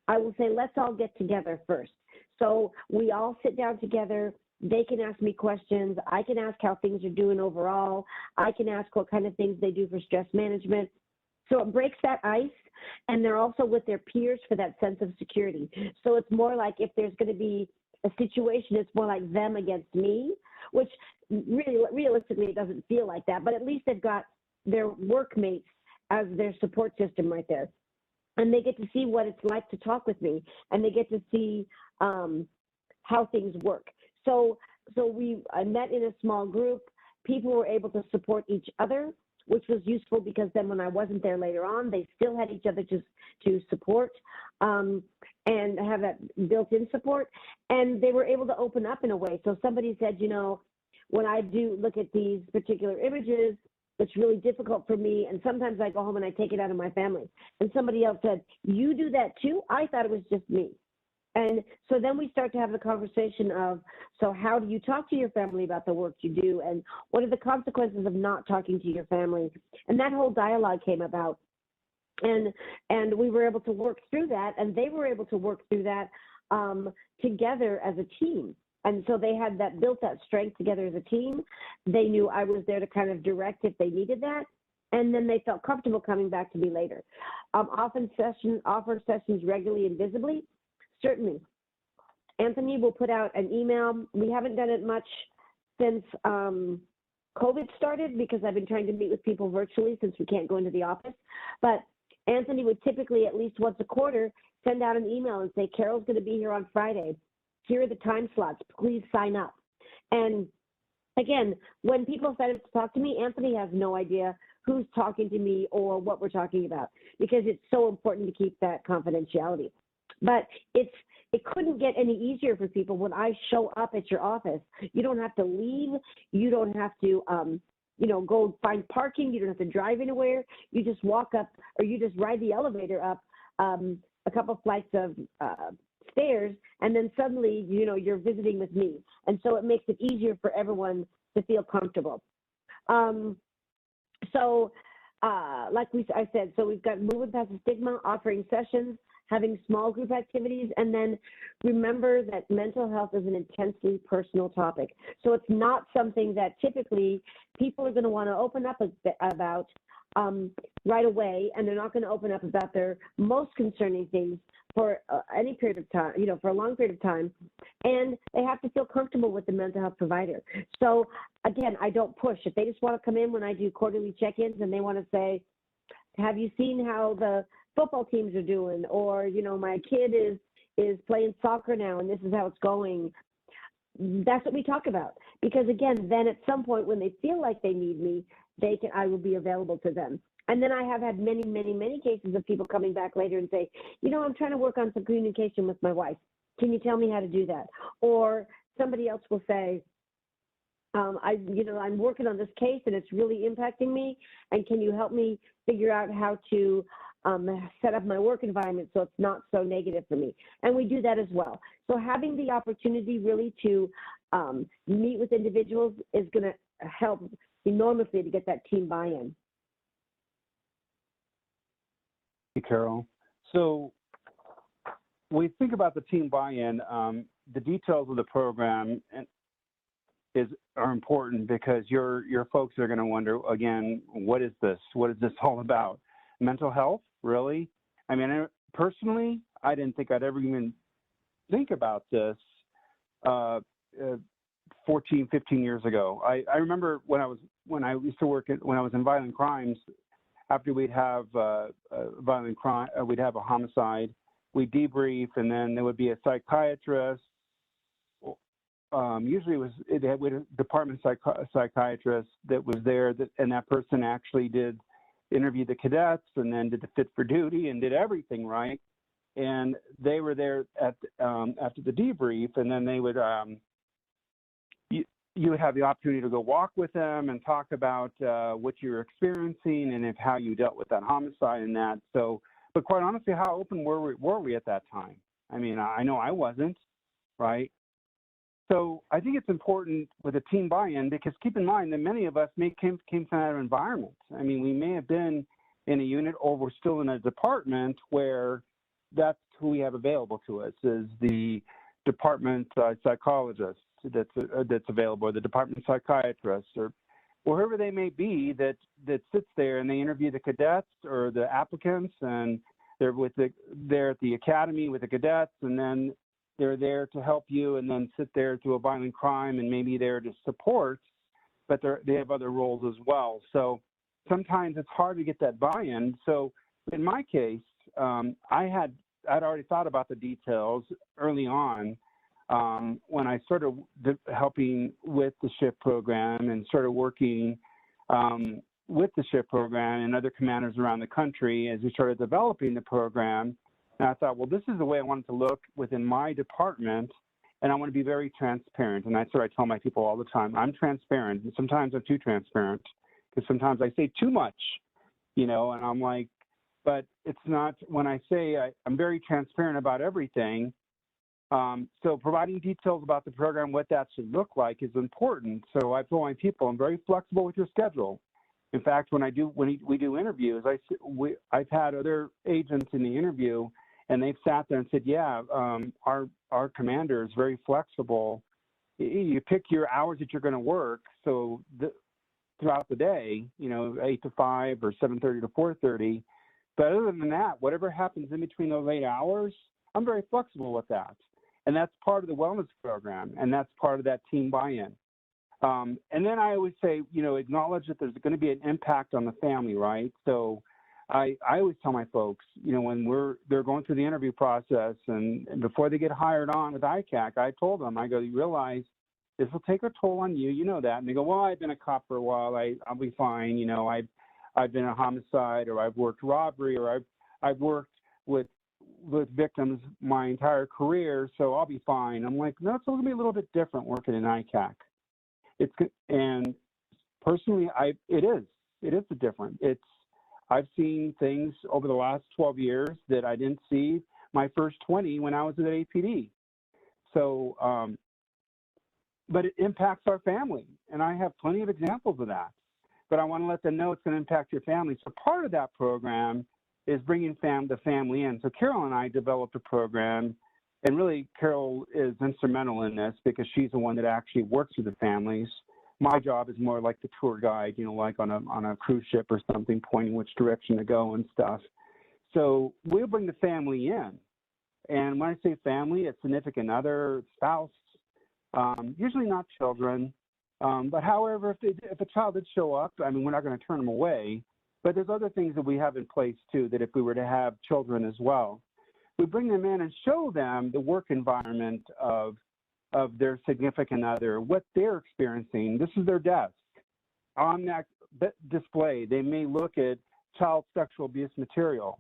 I will say, let's all get together first. So we all sit down together. They can ask me questions. I can ask how things are doing overall. I can ask what kind of things they do for stress management. So it breaks that ice, and they're also with their peers for that sense of security. So it's more like if there's going to be a situation, it's more like them against me, which really, realistically, it doesn't feel like that, but at least they've got their workmates as their support system right there. And they get to see what it's like to talk with me, and they get to see how things work. So I met in a small group. People were able to support each other, which was useful because then when I wasn't there later on, they still had each other to support and have that built-in support. And they were able to open up in a way. So somebody said, you know, when I do look at these particular images, it's really difficult for me. And sometimes I go home and I take it out of my family. And somebody else said, you do that too? I thought it was just me. And so then we start to have the conversation of, so how do you talk to your family about the work you do? And what are the consequences of not talking to your family? And that whole dialogue came about. And we were able to work through that, and they were able to work through that together as a team. And so they had built that strength together as a team. They knew I was there to kind of direct if they needed that. And then they felt comfortable coming back to me later. Offer sessions regularly and visibly. Certainly. Anthony will put out an email. We haven't done it much since COVID started because I've been trying to meet with people virtually since we can't go into the office. But Anthony would typically at least once a quarter send out an email and say, Carol's going to be here on Friday. Here are the time slots. Please sign up. And again, when people sign up to talk to me, Anthony has no idea who's talking to me or what we're talking about because it's so important to keep that confidentiality. But it couldn't get any easier for people when I show up at your office. You don't have to leave. You don't have to, go find parking. You don't have to drive anywhere. You just walk up, or you just ride the elevator up a couple flights of stairs, and then suddenly, you're visiting with me. And so it makes it easier for everyone to feel comfortable. Like I said, so we've got moving past the stigma, offering sessions, having small group activities, and then remember that mental health is an intensely personal topic. So it's not something that typically people are going to want to open up about right away, and they're not going to open up about their most concerning things for any period of time, for a long period of time, and they have to feel comfortable with the mental health provider. So again, I don't push. If they just want to come in when I do quarterly check-ins and they want to say, have you seen how the football teams are doing, or my kid is playing soccer now and this is how it's going, that's what we talk about, because again, then at some point when they feel like they need me, I will be available to them. And then I have had many, many, many cases of people coming back later and say, you know, I'm trying to work on some communication with my wife. Can you tell me how to do that? Or somebody else will say, I'm working on this case and it's really impacting me. And can you help me figure out how to set up my work environment so it's not so negative for me? And we do that as well. So having the opportunity really to meet with individuals is going to help enormously to get that team buy-in. Hey, Carol. So when we think about the team buy-in, the details of the program are important because your folks are going to wonder, again, what is this? What is this all about? Mental health, really? I mean, personally, I didn't think I'd ever even think about this 14, 15 years ago. I remember when I used to work when I was in violent crimes. After we'd have violent crime, we'd have a homicide, we'd debrief, and then there would be a psychiatrist. Usually we had a department psychiatrist that was there, and that person actually did interview the cadets and then did the fit for duty and did everything right. And they were there after the debrief, and then they would you would have the opportunity to go walk with them and talk about what you're experiencing and how you dealt with that homicide and that. So, but quite honestly, how open were we at that time? I mean, I know I wasn't, right? So I think it's important with a team buy-in because keep in mind that many of us came from that environment. I mean, we may have been in a unit or we're still in a department where that's who we have available to us is the department psychologist that's available, or the department psychiatrist, or whoever they may be that sits there and they interview the cadets or the applicants, and they're at the academy with the cadets, and then they're there to help you, and then sit there through a violent crime, and maybe there to support, but they have other roles as well. So sometimes it's hard to get that buy-in. So in my case, I'd already thought about the details early on. When I started helping with the SHIFT program and started working with the SHIFT program and other commanders around the country as we started developing the program, and I thought, well, this is the way I want it to look within my department, and I want to be very transparent. And that's what I tell my people all the time. I'm transparent, and sometimes I'm too transparent because sometimes I say too much, and I'm like, but it's not, when I say I'm very transparent about everything. So providing details about the program, what that should look like is important. So I tell my people, I'm very flexible with your schedule. In fact, when we do interviews, I've had other agents in the interview, and they've sat there and said, yeah, our commander is very flexible. You pick your hours that you're going to work. So throughout the day, 8 to 5 or 7:30 to 4:30. But other than that, whatever happens in between those 8 hours, I'm very flexible with that. And that's part of the wellness program, and that's part of that team buy-in. And then I always say, acknowledge that there's going to be an impact on the family, right? So I always tell my folks, when they're going through the interview process and before they get hired on with ICAC, I told them, I go, you realize this will take a toll on you, that. And they go, well, I've been a cop for a while, I'll be fine. I've been a homicide, or I've worked robbery, or I've worked with victims my entire career, so I'll be fine. I'm like, no, it's going to be a little bit different working in ICAC. And personally, it is different. I've seen things over the last 12 years that I didn't see my first 20 when I was at APD. So, but it impacts our family, and I have plenty of examples of that. But I want to let them know it's going to impact your family. So part of that program is bringing the family in. So Carol and I developed a program, and really Carol is instrumental in this because she's the one that actually works with the families. My job is more like the tour guide, like on a cruise ship or something, pointing which direction to go and stuff. So we'll bring the family in. And when I say family, it's significant other, spouse, usually not children. But however, if a child did show up, we're not going to turn them away. But there's other things that we have in place, too, that if we were to have children as well, we bring them in and show them the work environment of of their significant other, what they're experiencing. This is their desk. On that display, they may look at child sexual abuse material.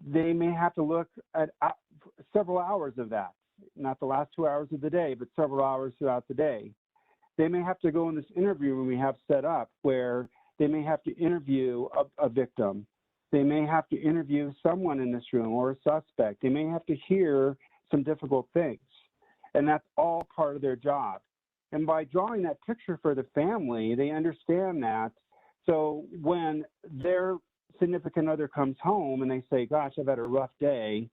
They may have to look at several hours of that, not the last 2 hours of the day, but several hours throughout the day. They may have to go in this interview room we have set up where they may have to interview a victim. They may have to interview someone in this room or a suspect. They may have to hear some difficult things. And that's all part of their job. And by drawing that picture for the family, they understand that. So when their significant other comes home and they say, gosh, I've had a rough day,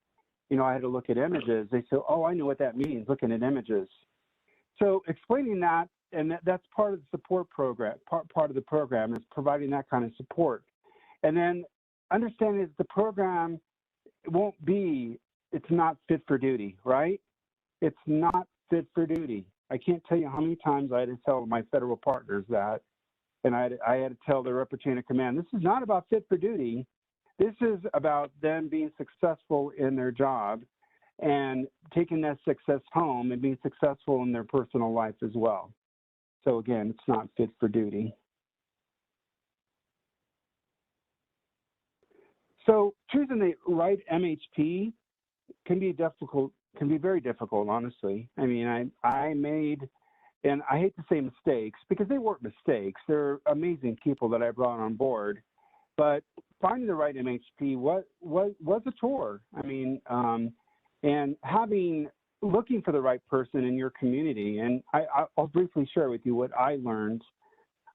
you know, I had to look at images, they say, oh, I know what that means, looking at images. So explaining that, and that's part of the support program, part of the program is providing that kind of support. And then understanding that the program won't be, it's not fit for duty, right? It's not fit for duty. I can't tell you how many times I had to tell my federal partners that, and I had to tell their upper chain of command, this is not about fit for duty. This is about them being successful in their job and taking that success home and being successful in their personal life as well. So again, it's not fit for duty. So choosing the right MHP can be difficult, can be very difficult, honestly. I mean, I made, and I hate to say mistakes because they weren't mistakes. They're amazing people that I brought on board, but finding the right MHP was a chore. I mean, and looking for the right person in your community. And I'll briefly share with you what I learned.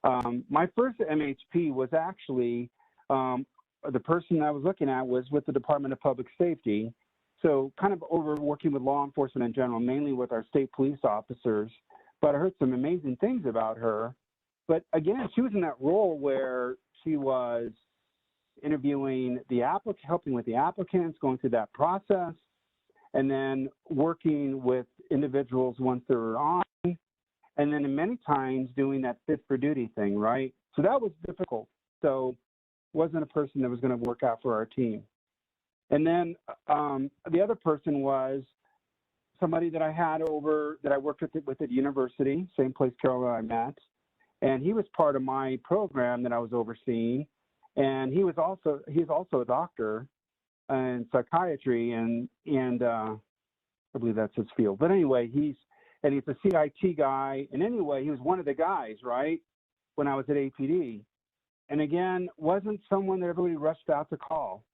My first MHP was actually, the person I was looking at was with the Department of Public Safety. So kind of over working with law enforcement in general, mainly with our state police officers. But I heard some amazing things about her. But again, she was in that role where she was interviewing the applicant, helping with the applicants, going through that process, and then working with individuals once they were on, and then many times doing that fit for duty thing, right? So that was difficult. So wasn't a person that was going to work out for our team. And then the other person was somebody that I had over, that I worked with at university, same place Carol and I met. And he was part of my program that I was overseeing. And he's also a doctor in psychiatry, and I believe that's his field. But anyway, he's a CIT guy. And anyway, he was one of the guys, right, when I was at APD. And again, wasn't someone that everybody rushed out to call.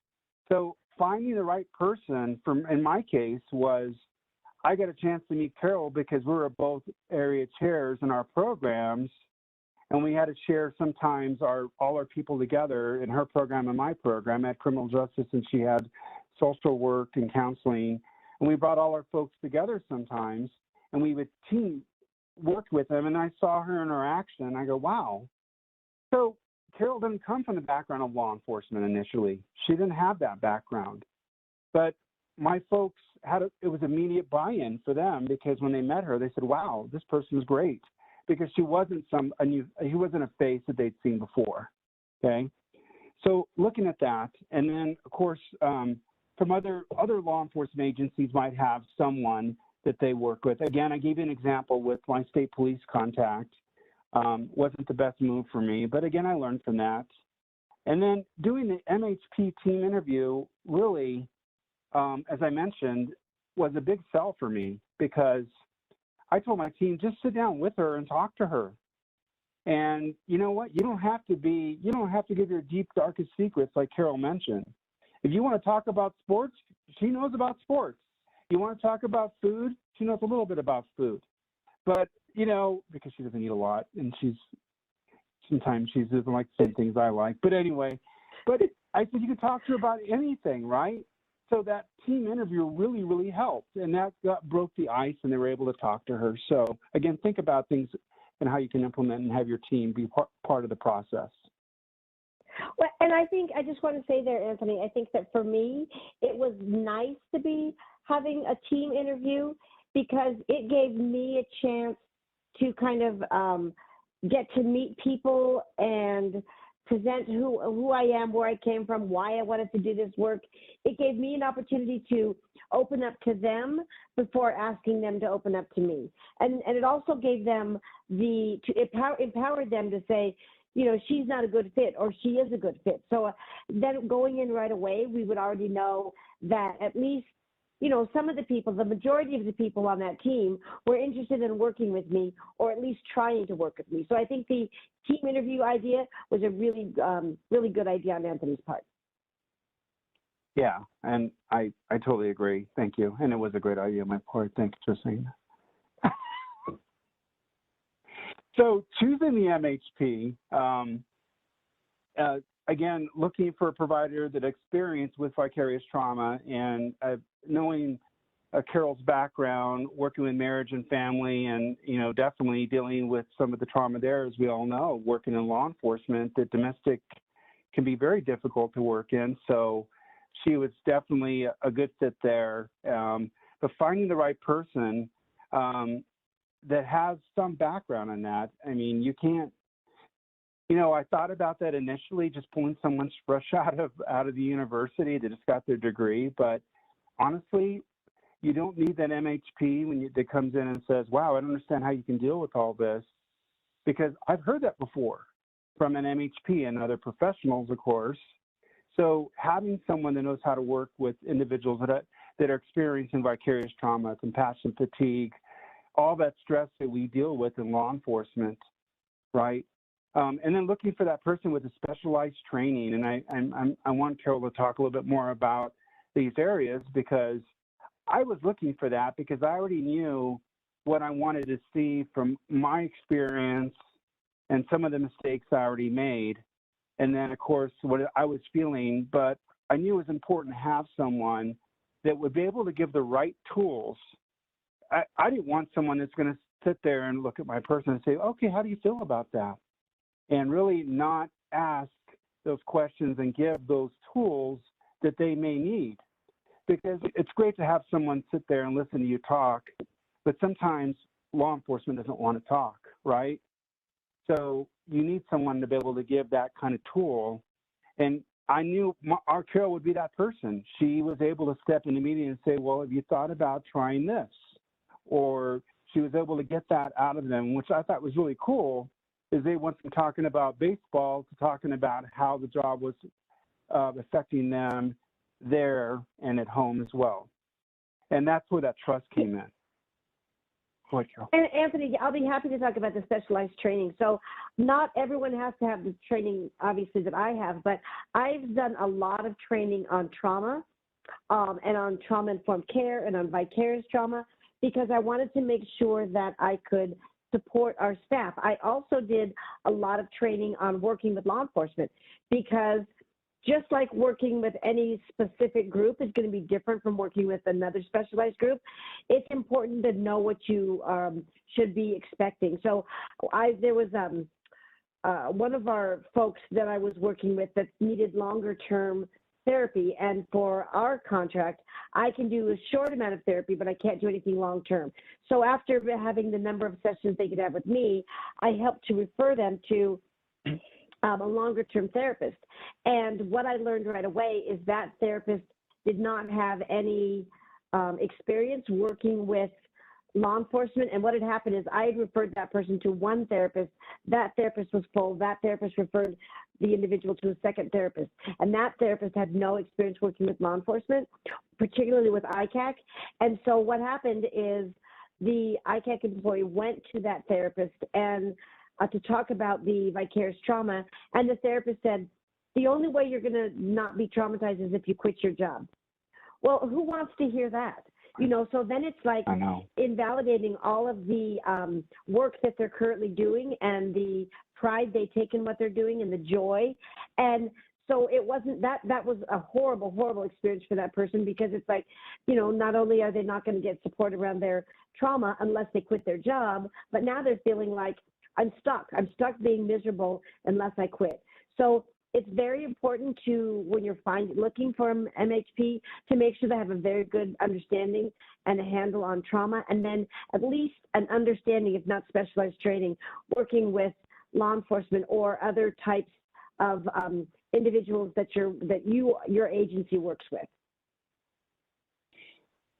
So finding the right person, in my case, was I got a chance to meet Carol because we were both area chairs in our programs, and we had to share sometimes all our people together in her program and my program. I had criminal justice, and she had social work and counseling, and we brought all our folks together sometimes, and we would team work with them, and I saw her in her action, and I go, wow. So Carol didn't come from the background of law enforcement initially. She didn't have that background. But my folks it was immediate buy-in for them because when they met her, they said, wow, this person is great. Because she wasn't he wasn't a face that they'd seen before, okay? So looking at that, and then, of course, from other law enforcement agencies might have someone that they work with. Again, I gave you an example with my state police contact. Wasn't the best move for me, but again, I learned from that. And then doing the Mhp team interview really, as I mentioned, was a big sell for me because I told my team, just sit down with her and talk to her. And you know what? You don't have to give your deep, darkest secrets like Carol mentioned. If you want to talk about sports, she knows about sports. You want to talk about food, she knows a little bit about food. But you know, because she doesn't eat a lot, and sometimes she doesn't like the same things I like. But anyway, I said you can talk to her about anything, right? So that team interview really, really helped, and that broke the ice, and they were able to talk to her. So again, think about things and how you can implement and have your team be part of the process. Well, and I think I just want to say there, Anthony, I think that for me, it was nice to be having a team interview because it gave me a chance to kind of get to meet people and present who I am, where I came from, why I wanted to do this work. It gave me an opportunity to open up to them before asking them to open up to me. And it also gave them to empower them to say, you know, she's not a good fit or she is a good fit. So then going in right away, we would already know that at least, you know, some of the people, the majority of the people on that team were interested in working with me or at least trying to work with me. So I think the team interview idea was a really, really good idea on Anthony's part. Yeah, and I totally agree. Thank you. And it was a great idea on my part. Thanks for saying that. So choosing the MHP, again, looking for a provider that experienced with vicarious trauma and knowing Carol's background, working with marriage and family, and, you know, definitely dealing with some of the trauma there, as we all know, working in law enforcement, that domestic can be very difficult to work in. So she was definitely a good fit there. But finding the right person that has some background in that, I mean, you can't, you know, I thought about that initially, just pulling someone fresh out of the university that just got their degree. But honestly, you don't need that MHP that comes in and says, wow, I don't understand how you can deal with all this. Because I've heard that before from an MHP and other professionals, of course. So having someone that knows how to work with individuals that are experiencing vicarious trauma, compassion fatigue, all that stress that we deal with in law enforcement, right? And then looking for that person with a specialized training. And I want Carol to talk a little bit more about these areas, because I was looking for that because I already knew what I wanted to see from my experience and some of the mistakes I already made. And then, of course, what I was feeling, but I knew it was important to have someone that would be able to give the right tools. I didn't want someone that's going to sit there and look at my person and say, okay, how do you feel about that? And really not ask those questions and give those tools that they may need. Because it's great to have someone sit there and listen to you talk, but sometimes law enforcement doesn't want to talk, right? So you need someone to be able to give that kind of tool. And I knew our Carol would be that person. She was able to step in the meeting and say, well, have you thought about trying this? Or she was able to get that out of them, which I thought was really cool, is they went from talking about baseball to talking about how the job was affecting them there and at home as well. And that's where that trust came in. Go ahead, Carol. And Anthony, I'll be happy to talk about the specialized training. So not everyone has to have the training, obviously, that I have, but I've done a lot of training on trauma and on trauma-informed care and on vicarious trauma, because I wanted to make sure that I could support our staff. I also did a lot of training on working with law enforcement, because just like working with any specific group is going to be different from working with another specialized group, it's important to know what you should be expecting. So there was one of our folks that I was working with that needed longer term therapy, and for our contract, I can do a short amount of therapy, but I can't do anything long term. So after having the number of sessions they could have with me, I helped to refer them to a longer term therapist. And what I learned right away is that therapist did not have any experience working with law enforcement. And what had happened is I had referred that person to one therapist. That therapist was full. That therapist referred the individual to a second therapist. And that therapist had no experience working with law enforcement, particularly with ITAC. And so what happened is the ITAC employee went to that therapist and to talk about the vicarious trauma. And the therapist said, the only way you're going to not be traumatized is if you quit your job. Well, who wants to hear that? You know, so then it's like invalidating all of the work that they're currently doing and the pride they take in what they're doing and the joy. And so it wasn't that was a horrible, horrible experience for that person, because it's like, you know, not only are they not going to get support around their trauma unless they quit their job, but now they're feeling like, I'm stuck being miserable unless I quit. So it's very important to, when you're looking for an MHP, to make sure they have a very good understanding and a handle on trauma, and then at least an understanding, if not specialized training, working with law enforcement or other types of individuals that your agency works with.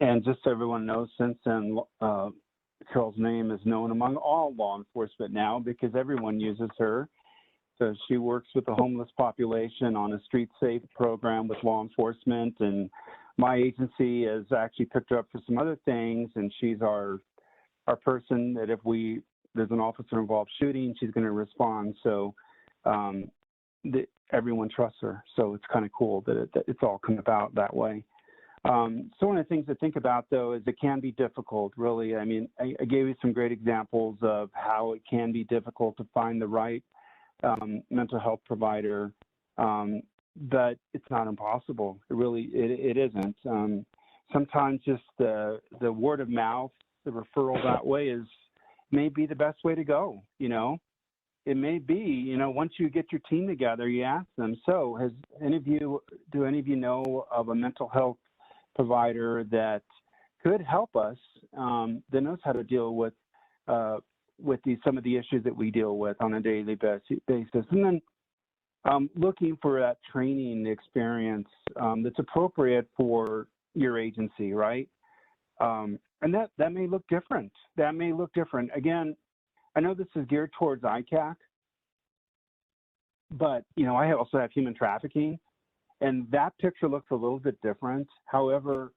And just so everyone knows, since then, Carol's name is known among all law enforcement now because everyone uses her. So she works with the homeless population on a street safe program with law enforcement, and my agency has actually picked her up for some other things, and she's our person that if there's an officer involved shooting, she's going to respond. So everyone trusts her. So it's kind of cool that it's all come about that way. So one of the things to think about, though, is it can be difficult, really. I mean, I gave you some great examples of how it can be difficult to find the right mental health provider, but it's not impossible. It isn't. Sometimes just the word of mouth, the referral that way may be the best way to go, you know. It may be, you know, once you get your team together, you ask them, so do any of you know of a mental health provider that could help us, that knows how to deal with some of the issues that we deal with on a daily basis, and then looking for that training experience that's appropriate for your agency, right? And that may look different. That may look different. Again, I know this is geared towards ITAC, but you know, I also have human trafficking. And that picture looks a little bit different. However,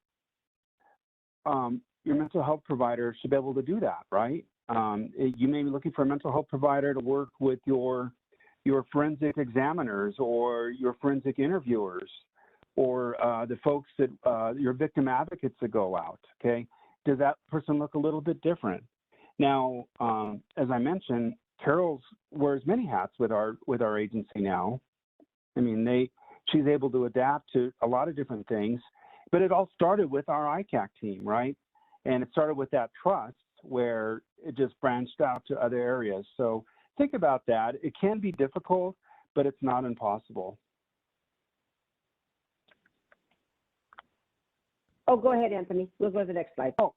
your mental health provider should be able to do that, right? You may be looking for a mental health provider to work with your forensic examiners or your forensic interviewers or the folks that your victim advocates that go out, okay? Does that person look a little bit different? Now, as I mentioned, Carol wears many hats with our agency now. I mean, she's able to adapt to a lot of different things, but it all started with our ITAC team, right? And it started with that trust where it just branched out to other areas. So think about that. It can be difficult, but it's not impossible. Oh, go ahead, Anthony. We'll go to the next slide. Oh,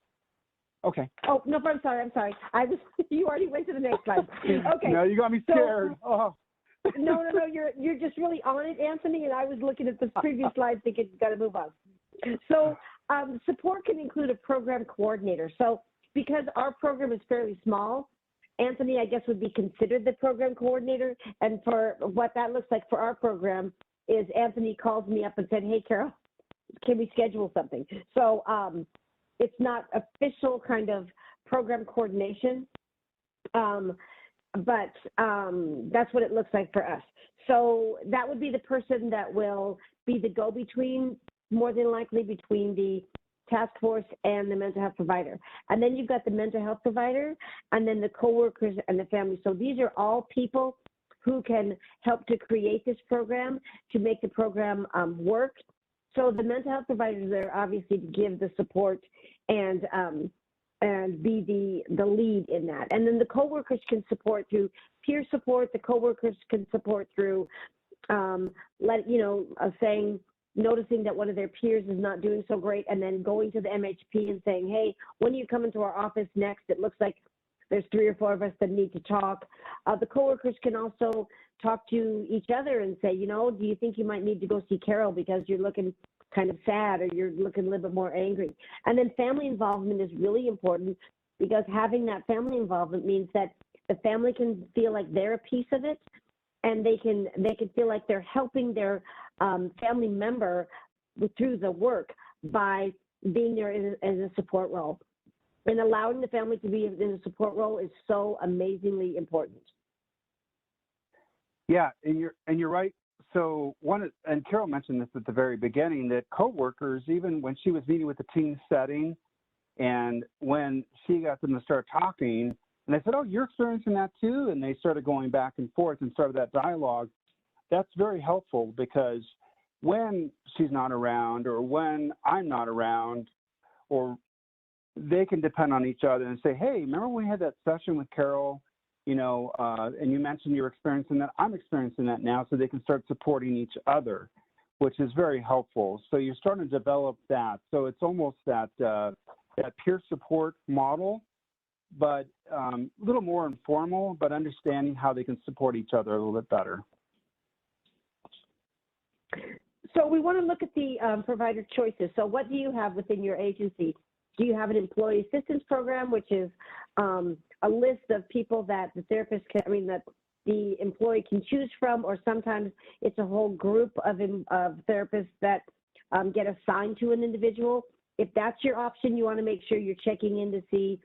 okay. Oh, no, I'm sorry. You already went to the next slide. Okay. No, you got me scared. No, you're just really on it, Anthony, and I was looking at the previous slide thinking, got to move on. So support can include a program coordinator. So because our program is fairly small, Anthony, I guess, would be considered the program coordinator. And for what that looks like for our program is Anthony calls me up and said, hey, Carol, can we schedule something? So it's not official kind of program coordination. But that's what it looks like for us. So that would be the person that will be the go-between, more than likely, between the task force and the mental health provider. And then you've got the mental health provider and then the coworkers and the family. So these are all people who can help to create this program, to make the program work. So the mental health providers are obviously to give the support and be the lead in that. And then the coworkers can support through peer support. The coworkers can support through noticing that one of their peers is not doing so great, and then going to the MHP and saying, hey, when you come into our office next, it looks like there's 3 or 4 of us that need to talk. The coworkers can also talk to each other and say, you know, do you think you might need to go see Carol because you're looking kind of sad or you're looking a little bit more angry? And then family involvement is really important, because having that family involvement means that the family can feel like they're a piece of it, and they can feel like they're helping their family member through the work by being there in a support role. And allowing the family to be in a support role is so amazingly important. Yeah, and you're right. So and Carol mentioned this at the very beginning, that coworkers, even when she was meeting with the team setting, and when she got them to start talking, and they said, oh, you're experiencing that too? And they started going back and forth and started that dialogue. That's very helpful, because when she's not around or when I'm not around, or they can depend on each other and say, hey, remember when we had that session with Carol, you know, and you mentioned you're experiencing that, I'm experiencing that now, so they can start supporting each other, which is very helpful. So you're starting to develop that. So it's almost that peer support model, but a little more informal, but understanding how they can support each other a little bit better. So we want to look at the provider choices. So what do you have within your agency? Do you have an employee assistance program, which is a list of people that the therapist can, that the employee can choose from, or sometimes it's a whole group of therapists that get assigned to an individual? If that's your option, you want to make sure you're checking in to see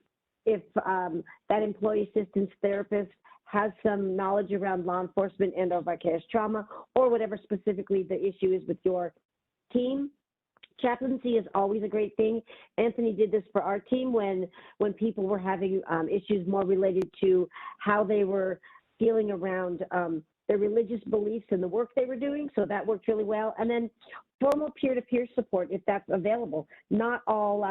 if that employee assistance therapist has some knowledge around law enforcement and or vicarious trauma, or whatever specifically the issue is with your team. Chaplaincy is always a great thing. Anthony did this for our team when people were having issues more related to how they were feeling around their religious beliefs and the work they were doing. So that worked really well. And then formal peer-to-peer support, if that's available. Not all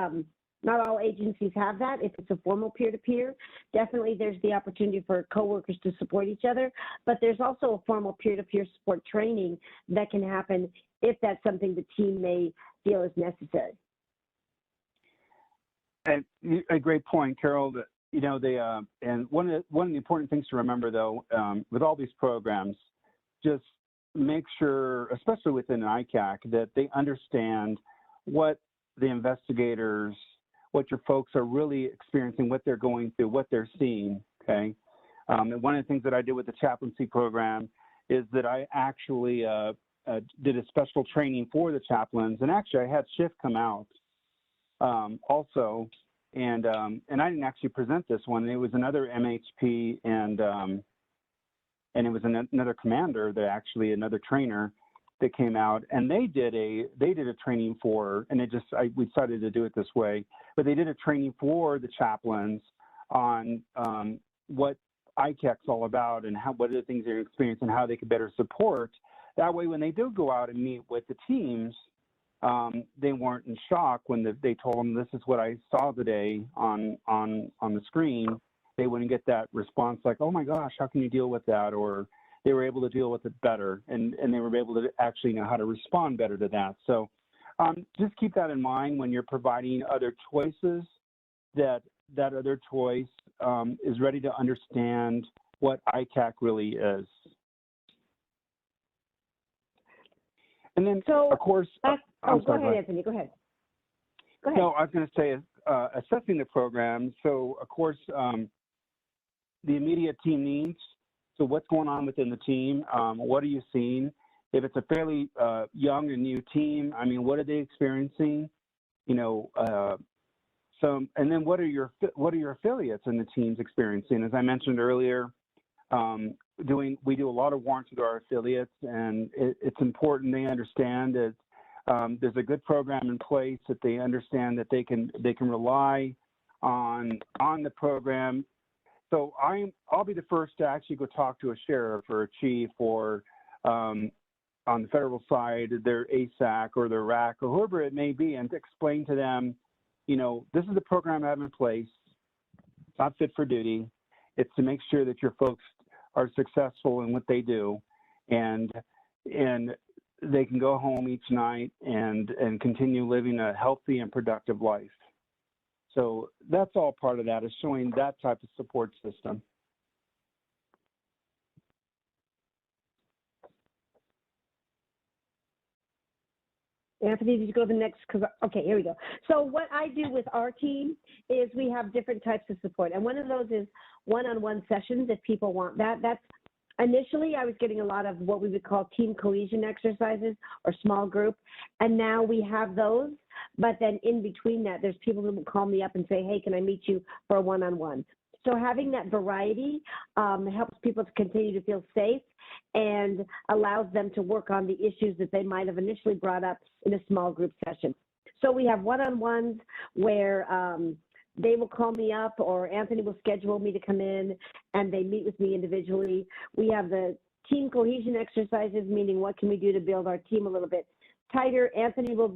agencies have that. If it's a formal peer-to-peer, definitely there's the opportunity for coworkers to support each other, but there's also a formal peer-to-peer support training that can happen if that's something the team may feel is necessary. And a great point, Carol. And one of the important things to remember, though, with all these programs, just make sure, especially within ICAC, that they understand what the investigators, what your folks are really experiencing, what they're going through, what they're seeing, okay? And one of the things that I did with the chaplaincy program is that I actually did a special training for the chaplains, and actually I had Schiff come out also, and I didn't actually present this one. It was another MHP and it was another commander that actually, another trainer that came out, and they did a training for, and we decided to do it this way, but they did a training for the chaplains on what ICAC's all about and what are the things they're experiencing and how they could better support. That way, when they do go out and meet with the teams, they weren't in shock when they told them, this is what I saw today on the screen. They wouldn't get that response like, oh my gosh, how can you deal with that? Or they were able to deal with it better, and they were able to actually know how to respond better to that. So just keep that in mind when you're providing other choices, that other choice is ready to understand what ICAC really is. And then, so, of course, go ahead, Anthony, go ahead. No, I was going to say, assessing the program. So, of course, the immediate team needs. So what's going on within the team? What are you seeing? If it's a fairly young and new team, what are they experiencing? And then what are your affiliates and the teams experiencing? As I mentioned earlier, we do a lot of warrants with our affiliates, and it's important they understand that there's a good program in place, that they understand that they can rely on the program. So I'll be the first to actually go talk to a sheriff or a chief, or on the federal side, their ASAC or their RAC or whoever it may be, and to explain to them, this is the program I have in place. It's not fit for duty. It's to make sure that your folks are successful in what they do, and they can go home each night and continue living a healthy and productive life. So that's all part of that, is showing that type of support system. Anthony, did you go to the next? Okay, here we go. So what I do with our team is we have different types of support. And one of those is one-on-one sessions if people want that. That's initially I was getting a lot of what we would call team cohesion exercises or small group. And now we have those. But then in between that, there's people who will call me up and say, hey, can I meet you for a one-on-one? So having that variety helps people to continue to feel safe and allows them to work on the issues that they might have initially brought up in a small group session. So we have one-on-ones where they will call me up, or Anthony will schedule me to come in and they meet with me individually. We have the team cohesion exercises, meaning what can we do to build our team a little bit tighter. Anthony will,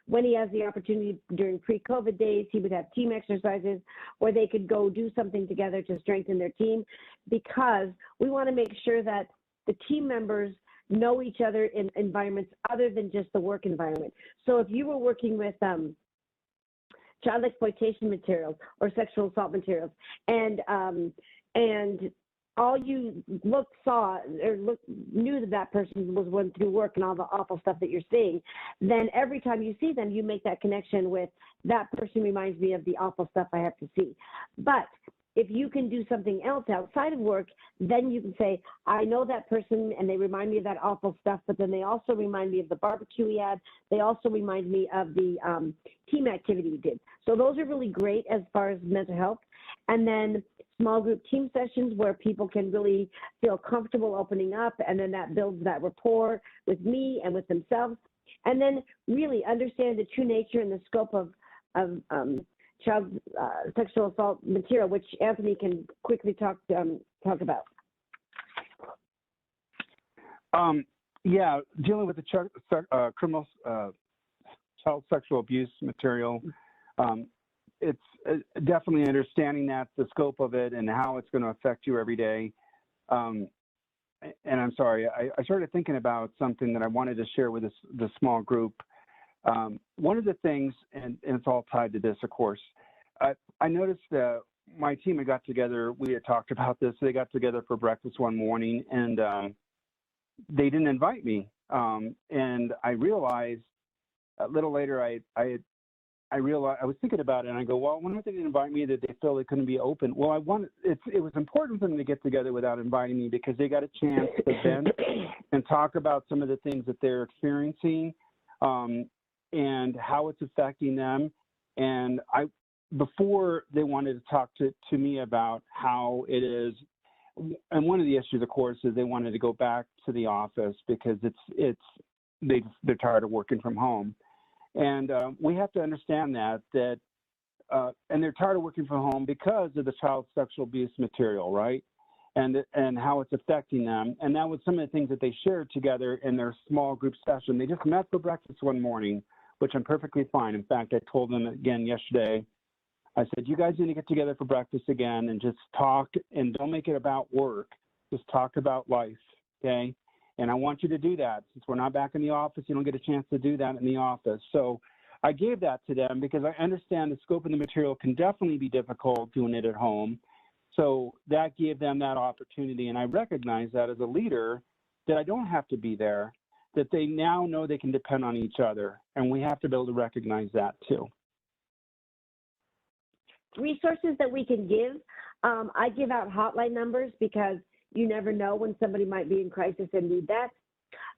when he has the opportunity during pre-COVID days, he would have team exercises where they could go do something together to strengthen their team, because we want to make sure that the team members know each other in environments other than just the work environment. So if you were working with child exploitation materials or sexual assault materials, and all you knew that person was going through work and all the awful stuff that you're seeing, then every time you see them, you make that connection with that person reminds me of the awful stuff I have to see. But if you can do something else outside of work, then you can say, I know that person and they remind me of that awful stuff, but then they also remind me of the barbecue we had. They also remind me of the team activity we did. So those are really great as far as mental health. And then small group team sessions where people can really feel comfortable opening up, and then that builds that rapport with me and with themselves. And then really understand the true nature and the scope of child sexual assault material, which Anthony can quickly talk about. Yeah, dealing with the criminal child sexual abuse material, it's definitely understanding that, the scope of it and how it's going to affect you every day. And I'm sorry, I started thinking about something that I wanted to share with the small group. One of the things, and it's all tied to this, of course, I noticed that my team had got together, we had talked about this, they got together for breakfast one morning, and they didn't invite me. And I realized a little later, I realized, I was thinking about it, and I go, well, why don't they invite me, that they feel they couldn't be open? Well, it was important for them to get together without inviting me, because they got a chance to vent and talk about some of the things that they're experiencing and how it's affecting them. And before they wanted to talk to me about how it is, and one of the issues, of course, is they wanted to go back to the office because they're tired of working from home. And we have to understand that and they're tired of working from home because of the child sexual abuse material, right? And how it's affecting them. And that was some of the things that they shared together in their small group session. They just met for breakfast one morning, which I'm perfectly fine. In fact, I told them again yesterday, I said, you guys need to get together for breakfast again and just talk, and don't make it about work. Just talk about life, okay? And I want you to do that. Since we're not back in the office, you don't get a chance to do that in the office. So I gave that to them because I understand the scope of the material can definitely be difficult doing it at home. So that gave them that opportunity. And I recognize that as a leader, that I don't have to be there, that they now know they can depend on each other. And we have to be able to recognize that too. Resources that we can give. I give out hotline numbers because you never know when somebody might be in crisis and need that.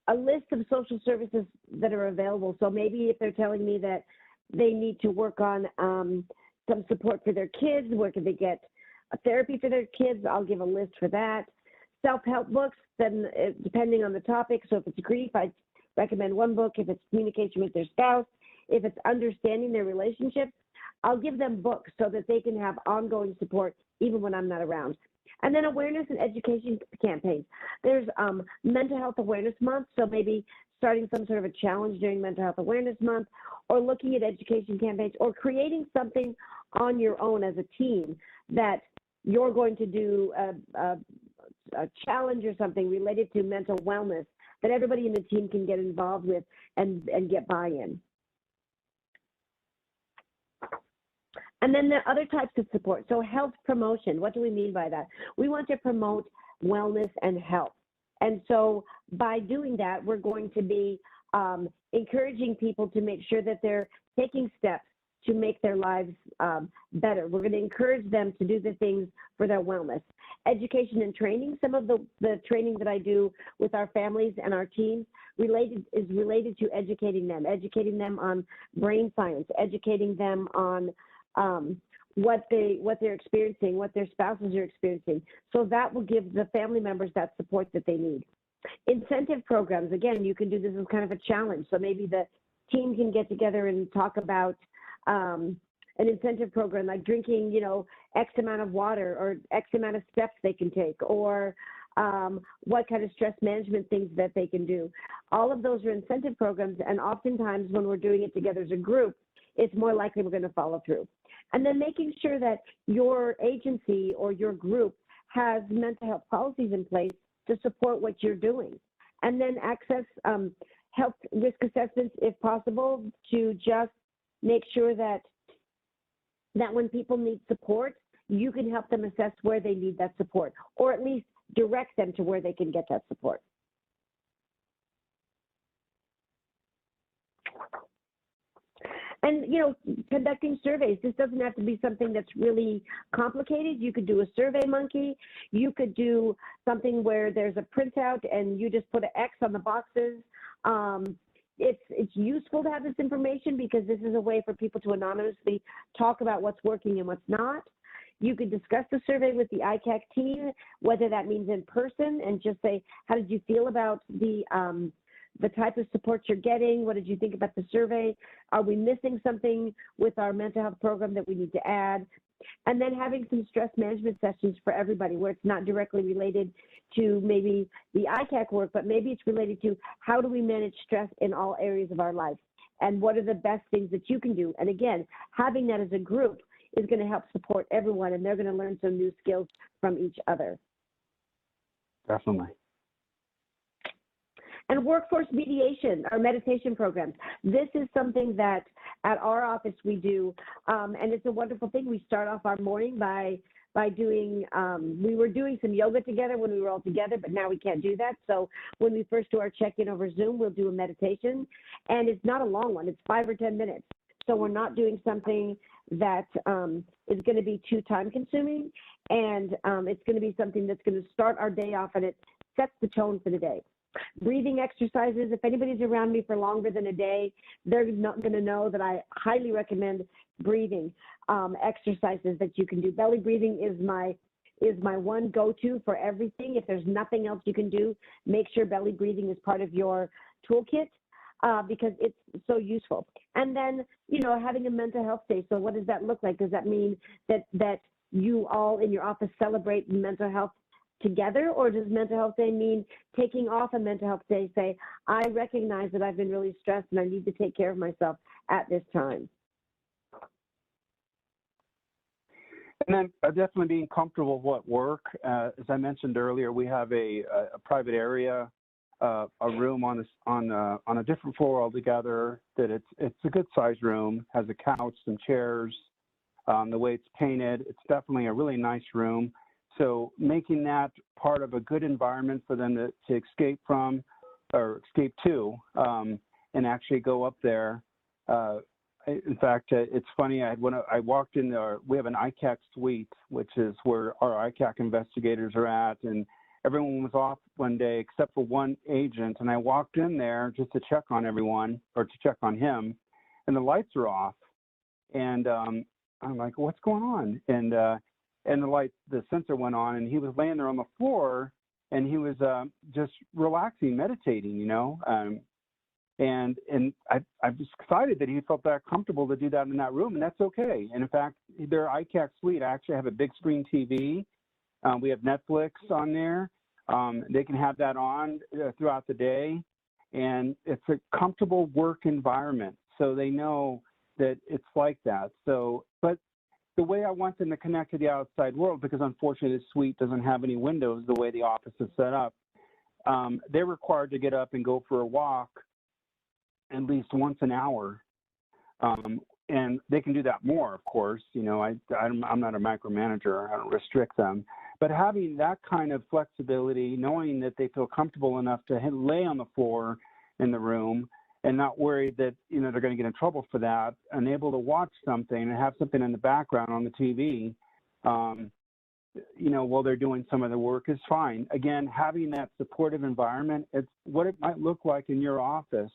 A list of social services that are available. So maybe if they're telling me that they need to work on some support for their kids, where can they get a therapy for their kids, I'll give a list for that. Self-help books, then depending on the topic. So if it's grief, I recommend one book. If it's communication with their spouse, if it's understanding their relationships, I'll give them books so that they can have ongoing support even when I'm not around. And then awareness and education campaigns. There's Mental Health Awareness Month, so maybe starting some sort of a challenge during Mental Health Awareness Month, or looking at education campaigns, or creating something on your own as a team that you're going to do a challenge or something related to mental wellness that everybody in the team can get involved with and get buy-in. And then there are other types of support. So health promotion, what do we mean by that? We want to promote wellness and health. And so by doing that, we're going to be encouraging people to make sure that they're taking steps to make their lives better. We're going to encourage them to do the things for their wellness. Education and training, some of the training that I do with our families and our teams is related to educating them on brain science, educating them on what they're experiencing, what their spouses are experiencing. So that will give the family members that support that they need. Incentive programs, again, you can do this as kind of a challenge. So maybe the team can get together and talk about an incentive program like drinking, X amount of water or X amount of steps they can take, or what kind of stress management things that they can do. All of those are incentive programs, and oftentimes when we're doing it together as a group, it's more likely we're going to follow through. And then making sure that your agency or your group has mental health policies in place to support what you're doing. And then access health risk assessments if possible, to just make sure that when people need support, you can help them assess where they need that support, or at least direct them to where they can get that support. And, you know, conducting surveys, this doesn't have to be something that's really complicated. You could do a Survey Monkey. You could do something where there's a printout and you just put an X on the boxes. It's useful to have this information because this is a way for people to anonymously talk about what's working and what's not. You could discuss the survey with the ICAC team, whether that means in person, and just say, how did you feel about the type of support you're getting? What did you think about the survey? Are we missing something with our mental health program that we need to add? And then having some stress management sessions for everybody where it's not directly related to maybe the ICAC work, but maybe it's related to how do we manage stress in all areas of our life? And what are the best things that you can do? And again, having that as a group is going to help support everyone, and they're going to learn some new skills from each other. Definitely. And workforce mediation, our meditation programs. This is something that at our office we do, and it's a wonderful thing. We start off our morning by doing, we were doing some yoga together when we were all together, but now we can't do that. So when we first do our check-in over Zoom, we'll do a meditation, and it's not a long one. It's 5 or 10 minutes. So we're not doing something that is going to be too time-consuming, and it's going to be something that's going to start our day off, and it sets the tone for the day. Breathing exercises, if anybody's around me for longer than a day, they're not going to know that I highly recommend breathing exercises that you can do. Belly breathing is my one go-to for everything. If there's nothing else you can do, make sure belly breathing is part of your toolkit because it's so useful. And then, you know, having a mental health day. So what does that look like? Does that mean that you all in your office celebrate mental health together, or does mental health day mean taking off a mental health day, say, I recognize that I've been really stressed and I need to take care of myself at this time? And then definitely being comfortable at work. As I mentioned earlier, we have a private area, a room on a different floor altogether. That it's a good sized room, has a couch, some chairs. The way it's painted, it's definitely a really nice room. So making that part of a good environment for them to escape from or escape to and actually go up there. In fact, it's funny, I walked in there, we have an ICAC suite, which is where our ICAC investigators are at, and everyone was off one day except for one agent, and I walked in there just to check on everyone, or to check on him, and the lights are off, and I'm like, what's going on? And the sensor went on, and he was laying there on the floor, and he was just relaxing, meditating, you know. And I'm just excited that he felt that comfortable to do that in that room, and that's okay. And in fact, their ICAC suite, I actually have a big screen TV. We have Netflix on there. They can have that on throughout the day, and it's a comfortable work environment, so they know that it's like that. So, but the way I want them to connect to the outside world, because unfortunately this suite doesn't have any windows the way the office is set up, they're required to get up and go for a walk at least once an hour. And they can do that more, of course. You know, I'm not a micromanager. I don't restrict them. But having that kind of flexibility, knowing that they feel comfortable enough to lay on the floor in the room and not worried that, you know, they're going to get in trouble for that, and able to watch something and have something in the background on the TV, you know, while they're doing some of the work is fine. Again, having that supportive environment, it's what it might look like in your office.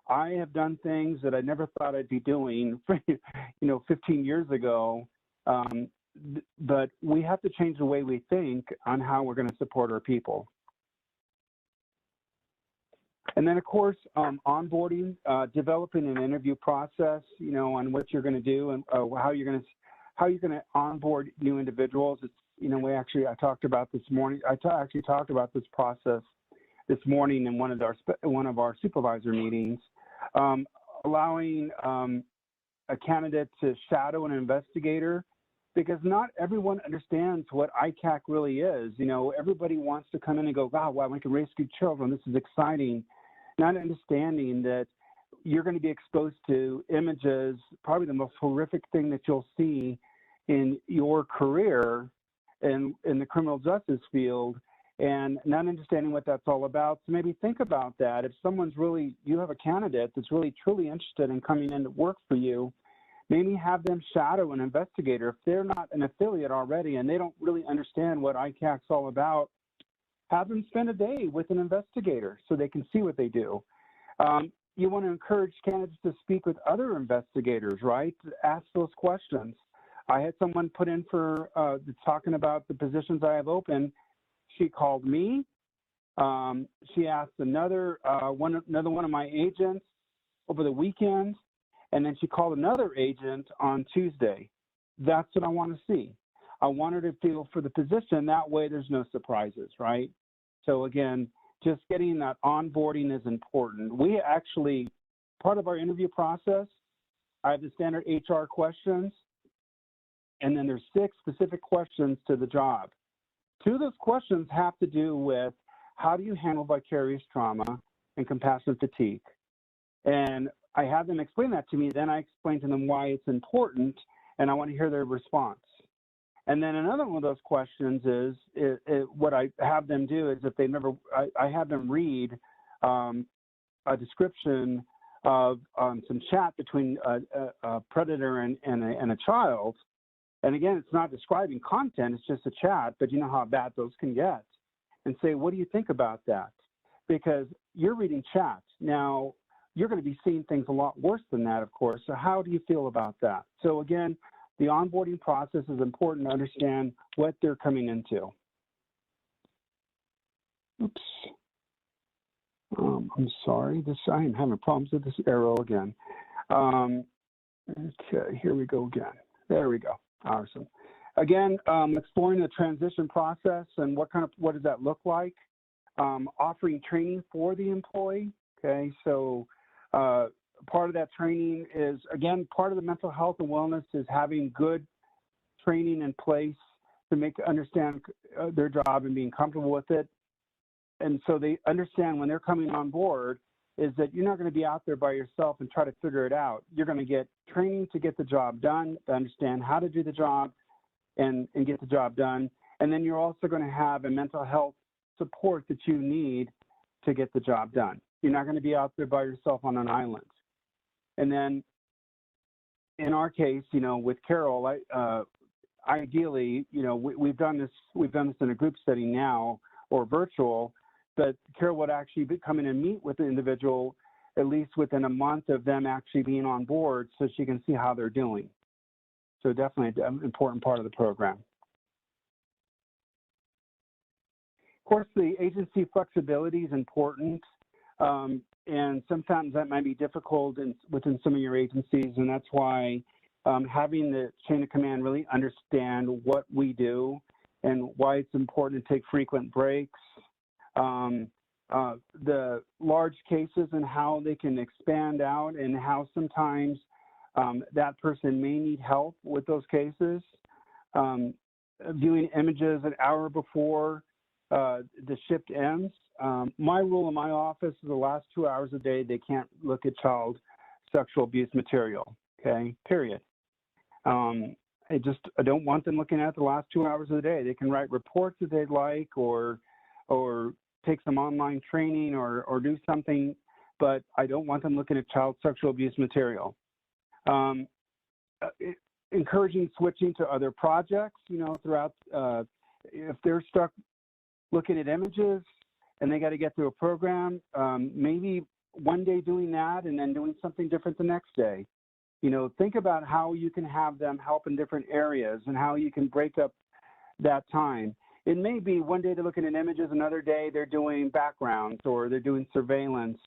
I have done things that I never thought I'd be doing, 15 years ago, but we have to change the way we think on how we're going to support our people. And then, of course, onboarding, developing an interview process, you know, on what you're going to do and how you're going to onboard new individuals. It's, you know, I talked about this morning. I actually talked about this process this morning in one of our supervisor meetings, allowing a candidate to shadow an investigator, because not everyone understands what ICAC really is. You know, everybody wants to come in and go, wow, I can rescue children. This is exciting. Not understanding that you're going to be exposed to images, probably the most horrific thing that you'll see in your career in the criminal justice field and not understanding what that's all about. So maybe think about that. If someone's really, you have a candidate that's really truly interested in coming in to work for you, maybe have them shadow an investigator. If they're not an affiliate already and they don't really understand what ICAC's all about, have them spend a day with an investigator so they can see what they do. You want to encourage candidates to speak with other investigators, right? Ask those questions. I had someone put in for talking about the positions I have open. She called me. She asked another one of my agents over the weekend, and then she called another agent on Tuesday. That's what I want to see. I want her to feel for the position. That way there's no surprises, right? So again, just getting that onboarding is important. We actually, part of our interview process, I have the standard HR questions, and then there's 6 specific questions to the job. 2 of those questions have to do with how do you handle vicarious trauma and compassion fatigue? And I have them explain that to me, then I explain to them why it's important, and I want to hear their response. And then another one of those questions is what I have them do is if they never, I have them read a description of some chat between a predator and a child. And again, it's not describing content, it's just a chat, but you know how bad those can get. And say, what do you think about that? Because you're reading chat. Now, you're going to be seeing things a lot worse than that, of course. So how do you feel about that? So again, the onboarding process is important to understand what they're coming into. Oops. I'm sorry, I am having problems with this arrow again. Okay, here we go again. There we go, awesome. Again, exploring the transition process and what does that look like? Offering training for the employee, okay? So part of that training is, again, part of the mental health and wellness is having good training in place to understand their job and being comfortable with it. And so they understand when they're coming on board is that you're not going to be out there by yourself and try to figure it out. You're going to get training to get the job done, to understand how to do the job and get the job done. And then you're also going to have a mental health support that you need to get the job done. You're not going to be out there by yourself on an island. And then in our case, you know, with Carol, ideally, you know, we've done this in a group setting now or virtual, but Carol would actually come in and meet with the individual at least within a month of them actually being on board so she can see how they're doing. So definitely an important part of the program. Of course, the agency flexibility is important. And sometimes that might be difficult within some of your agencies, and that's why having the chain of command really understand what we do and why it's important to take frequent breaks, the large cases and how they can expand out and how sometimes that person may need help with those cases, viewing images an hour before the shift ends. My rule in my office is the last 2 hours a day, they can't look at child sexual abuse material, okay, period. I don't want them looking at the last 2 hours of the day. They can write reports if they'd like or take some online training or do something, but I don't want them looking at child sexual abuse material. Encouraging switching to other projects, you know, throughout, if they're stuck looking at images and they got to get through a program, maybe one day doing that and then doing something different the next day. You know, think about how you can have them help in different areas and how you can break up that time. It may be one day they're looking at images, another day they're doing backgrounds or they're doing surveillance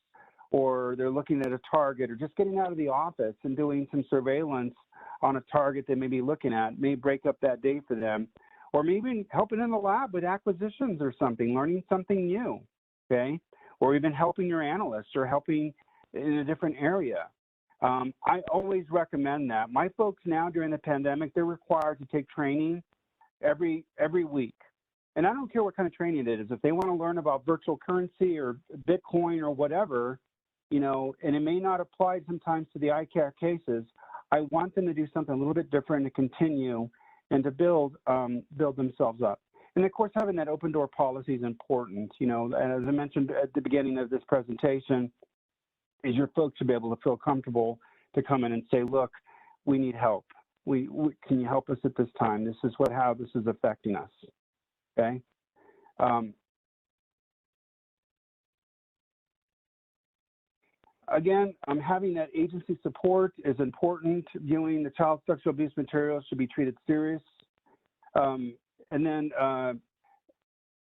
or they're looking at a target or just getting out of the office and doing some surveillance on a target they may be looking at, may break up that day for them. Or maybe helping in the lab with acquisitions or something, learning something new, okay? Or even helping your analysts or helping in a different area. I always recommend that. My folks now during the pandemic, they're required to take training every week. And I don't care what kind of training it is. If they want to learn about virtual currency or Bitcoin or whatever, you know, and it may not apply sometimes to the ICAC cases, I want them to do something a little bit different to continue and to build themselves up. And of course, having that open door policy is important. You know, as I mentioned at the beginning of this presentation, is your folks to be able to feel comfortable to come in and say, look, we need help. Can you help us at this time? This is how this is affecting us. Okay. Again, having that agency support is important. Viewing the child sexual abuse materials should be treated serious. And then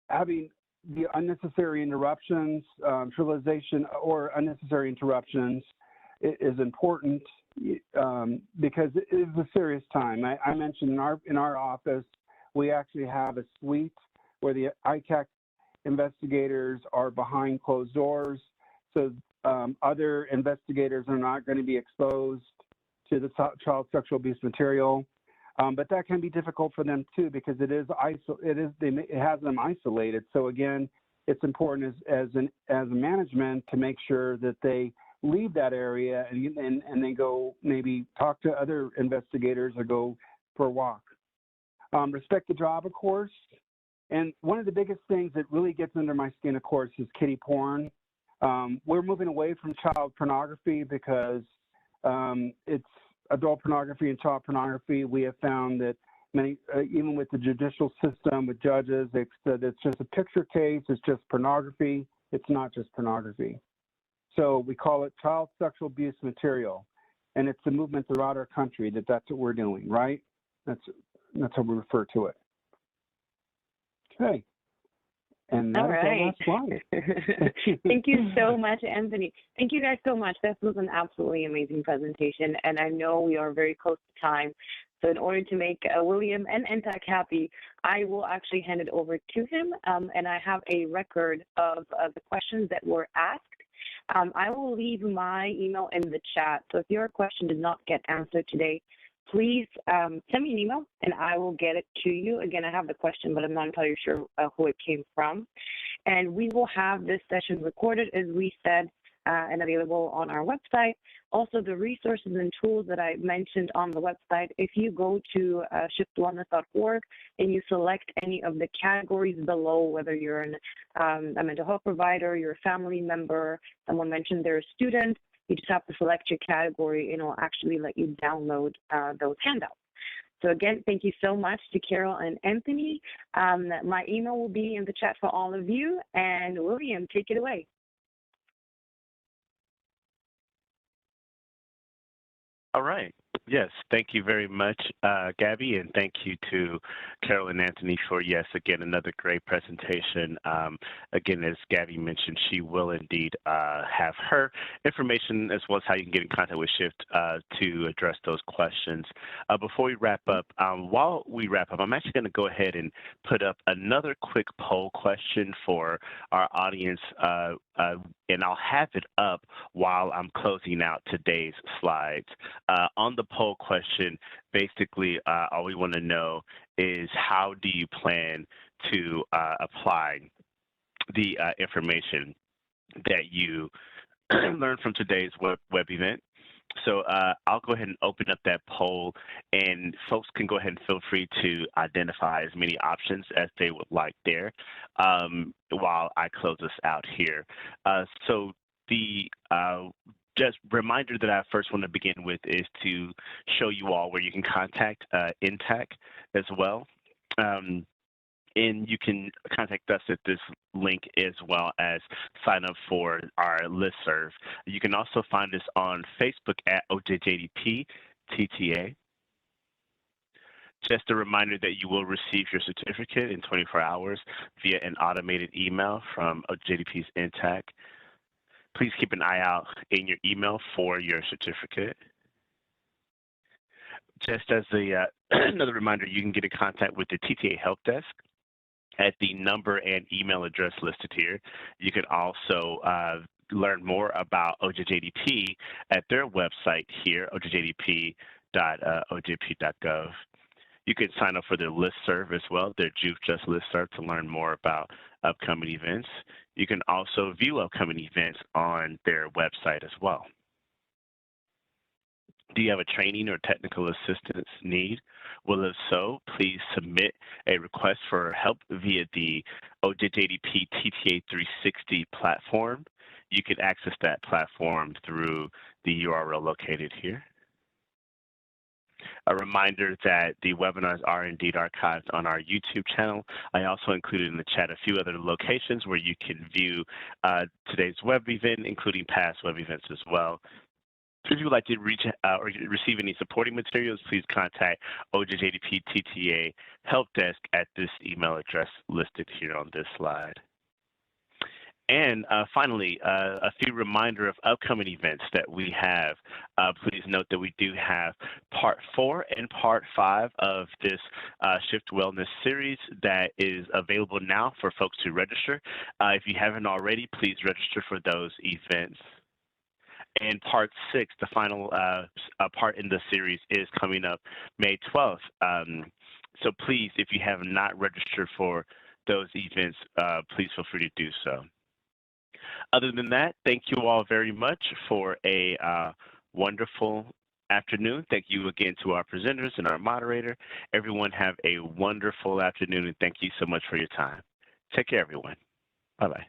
having the unnecessary interruptions, trivialization or unnecessary interruptions is important because it is a serious time. I mentioned in our office, we actually have a suite where the ITAC investigators are behind closed doors. So other investigators are not going to be exposed to the child sexual abuse material, but that can be difficult for them too because it has them isolated. So again, it's important as a management to make sure that they leave that area and they go maybe talk to other investigators or go for a walk. Respect the job, of course. And one of the biggest things that really gets under my skin, of course, is kiddie porn. We're moving away from child pornography because it's adult pornography and child pornography. We have found that many, even with the judicial system, with judges, it's just a picture case, it's just pornography. It's not just pornography. So we call it child sexual abuse material. And it's a movement throughout our country that's what we're doing, right? That's how we refer to it. Okay. And that is our last slide. Thank you so much, Anthony. Thank you guys so much. This was an absolutely amazing presentation, and I know we are very close to time. So in order to make William and Intacc happy, I will actually hand it over to him, and I have a record of the questions that were asked. I will leave my email in the chat, so if your question did not get answered today, please send me an email and I will get it to you. Again, I have the question, but I'm not entirely sure who it came from. And we will have this session recorded, as we said, and available on our website. Also, the resources and tools that I mentioned on the website, if you go to shiftwellness.org and you select any of the categories below, whether you're a mental health provider, you're a family member, someone mentioned they're a student, you just have to select your category and it'll actually let you download those handouts. So again, thank you so much to Carol and Anthony. My email will be in the chat for all of you. And William, take it away. All right. Yes, thank you very much, Gabby, and thank you to Carol and Anthony for, yes, again, another great presentation. Again, as Gabby mentioned, she will indeed have her information as well as how you can get in contact with Shift to address those questions. Before we wrap up, while we wrap up, I'm actually going to go ahead and put up another quick poll question for our audience, and I'll have it up while I'm closing out today's slides. On the poll question, basically, all we want to know is how do you plan to apply the information that you learned from today's web event. So I'll go ahead and open up that poll, and folks can go ahead and feel free to identify as many options as they would like there while I close this out here. So the just reminder that I first want to begin with is to show you all where you can contact Intacc as well. And you can contact us at this link as well as sign up for our listserv. You can also find us on Facebook at OJJDP TTA. Just a reminder that you will receive your certificate in 24 hours via an automated email from OJJDP's Intacc. Please keep an eye out in your email for your certificate. Just as another reminder, you can get in contact with the TTA Help Desk at the number and email address listed here. You can also learn more about OJJDP at their website here, ojjdp.ojp.gov. You can sign up for their listserv as well, their Juve Just listserv, to learn more about upcoming events. You can also view upcoming events on their website as well. Do you have a training or technical assistance need? Well, if so, please submit a request for help via the OJJDP TTA 360 platform. You can access that platform through the URL located here. A reminder that the webinars are indeed archived on our YouTube channel. I also included in the chat a few other locations where you can view today's web event, including past web events as well. If you would like to reach or receive any supporting materials, please contact OJJDP TTA Help Desk at this email address listed here on this slide. And finally, a few reminder of upcoming events that we have. Please note that we do have Part 4 and Part 5 of this Shift Wellness series that is available now for folks to register. If you haven't already, please register for those events. And Part 6, the final part in the series, is coming up May 12th. So please, if you have not registered for those events, please feel free to do so. Other than that, thank you all very much for a wonderful afternoon. Thank you again to our presenters and our moderator. Everyone have a wonderful afternoon, and thank you so much for your time. Take care, everyone. Bye-bye.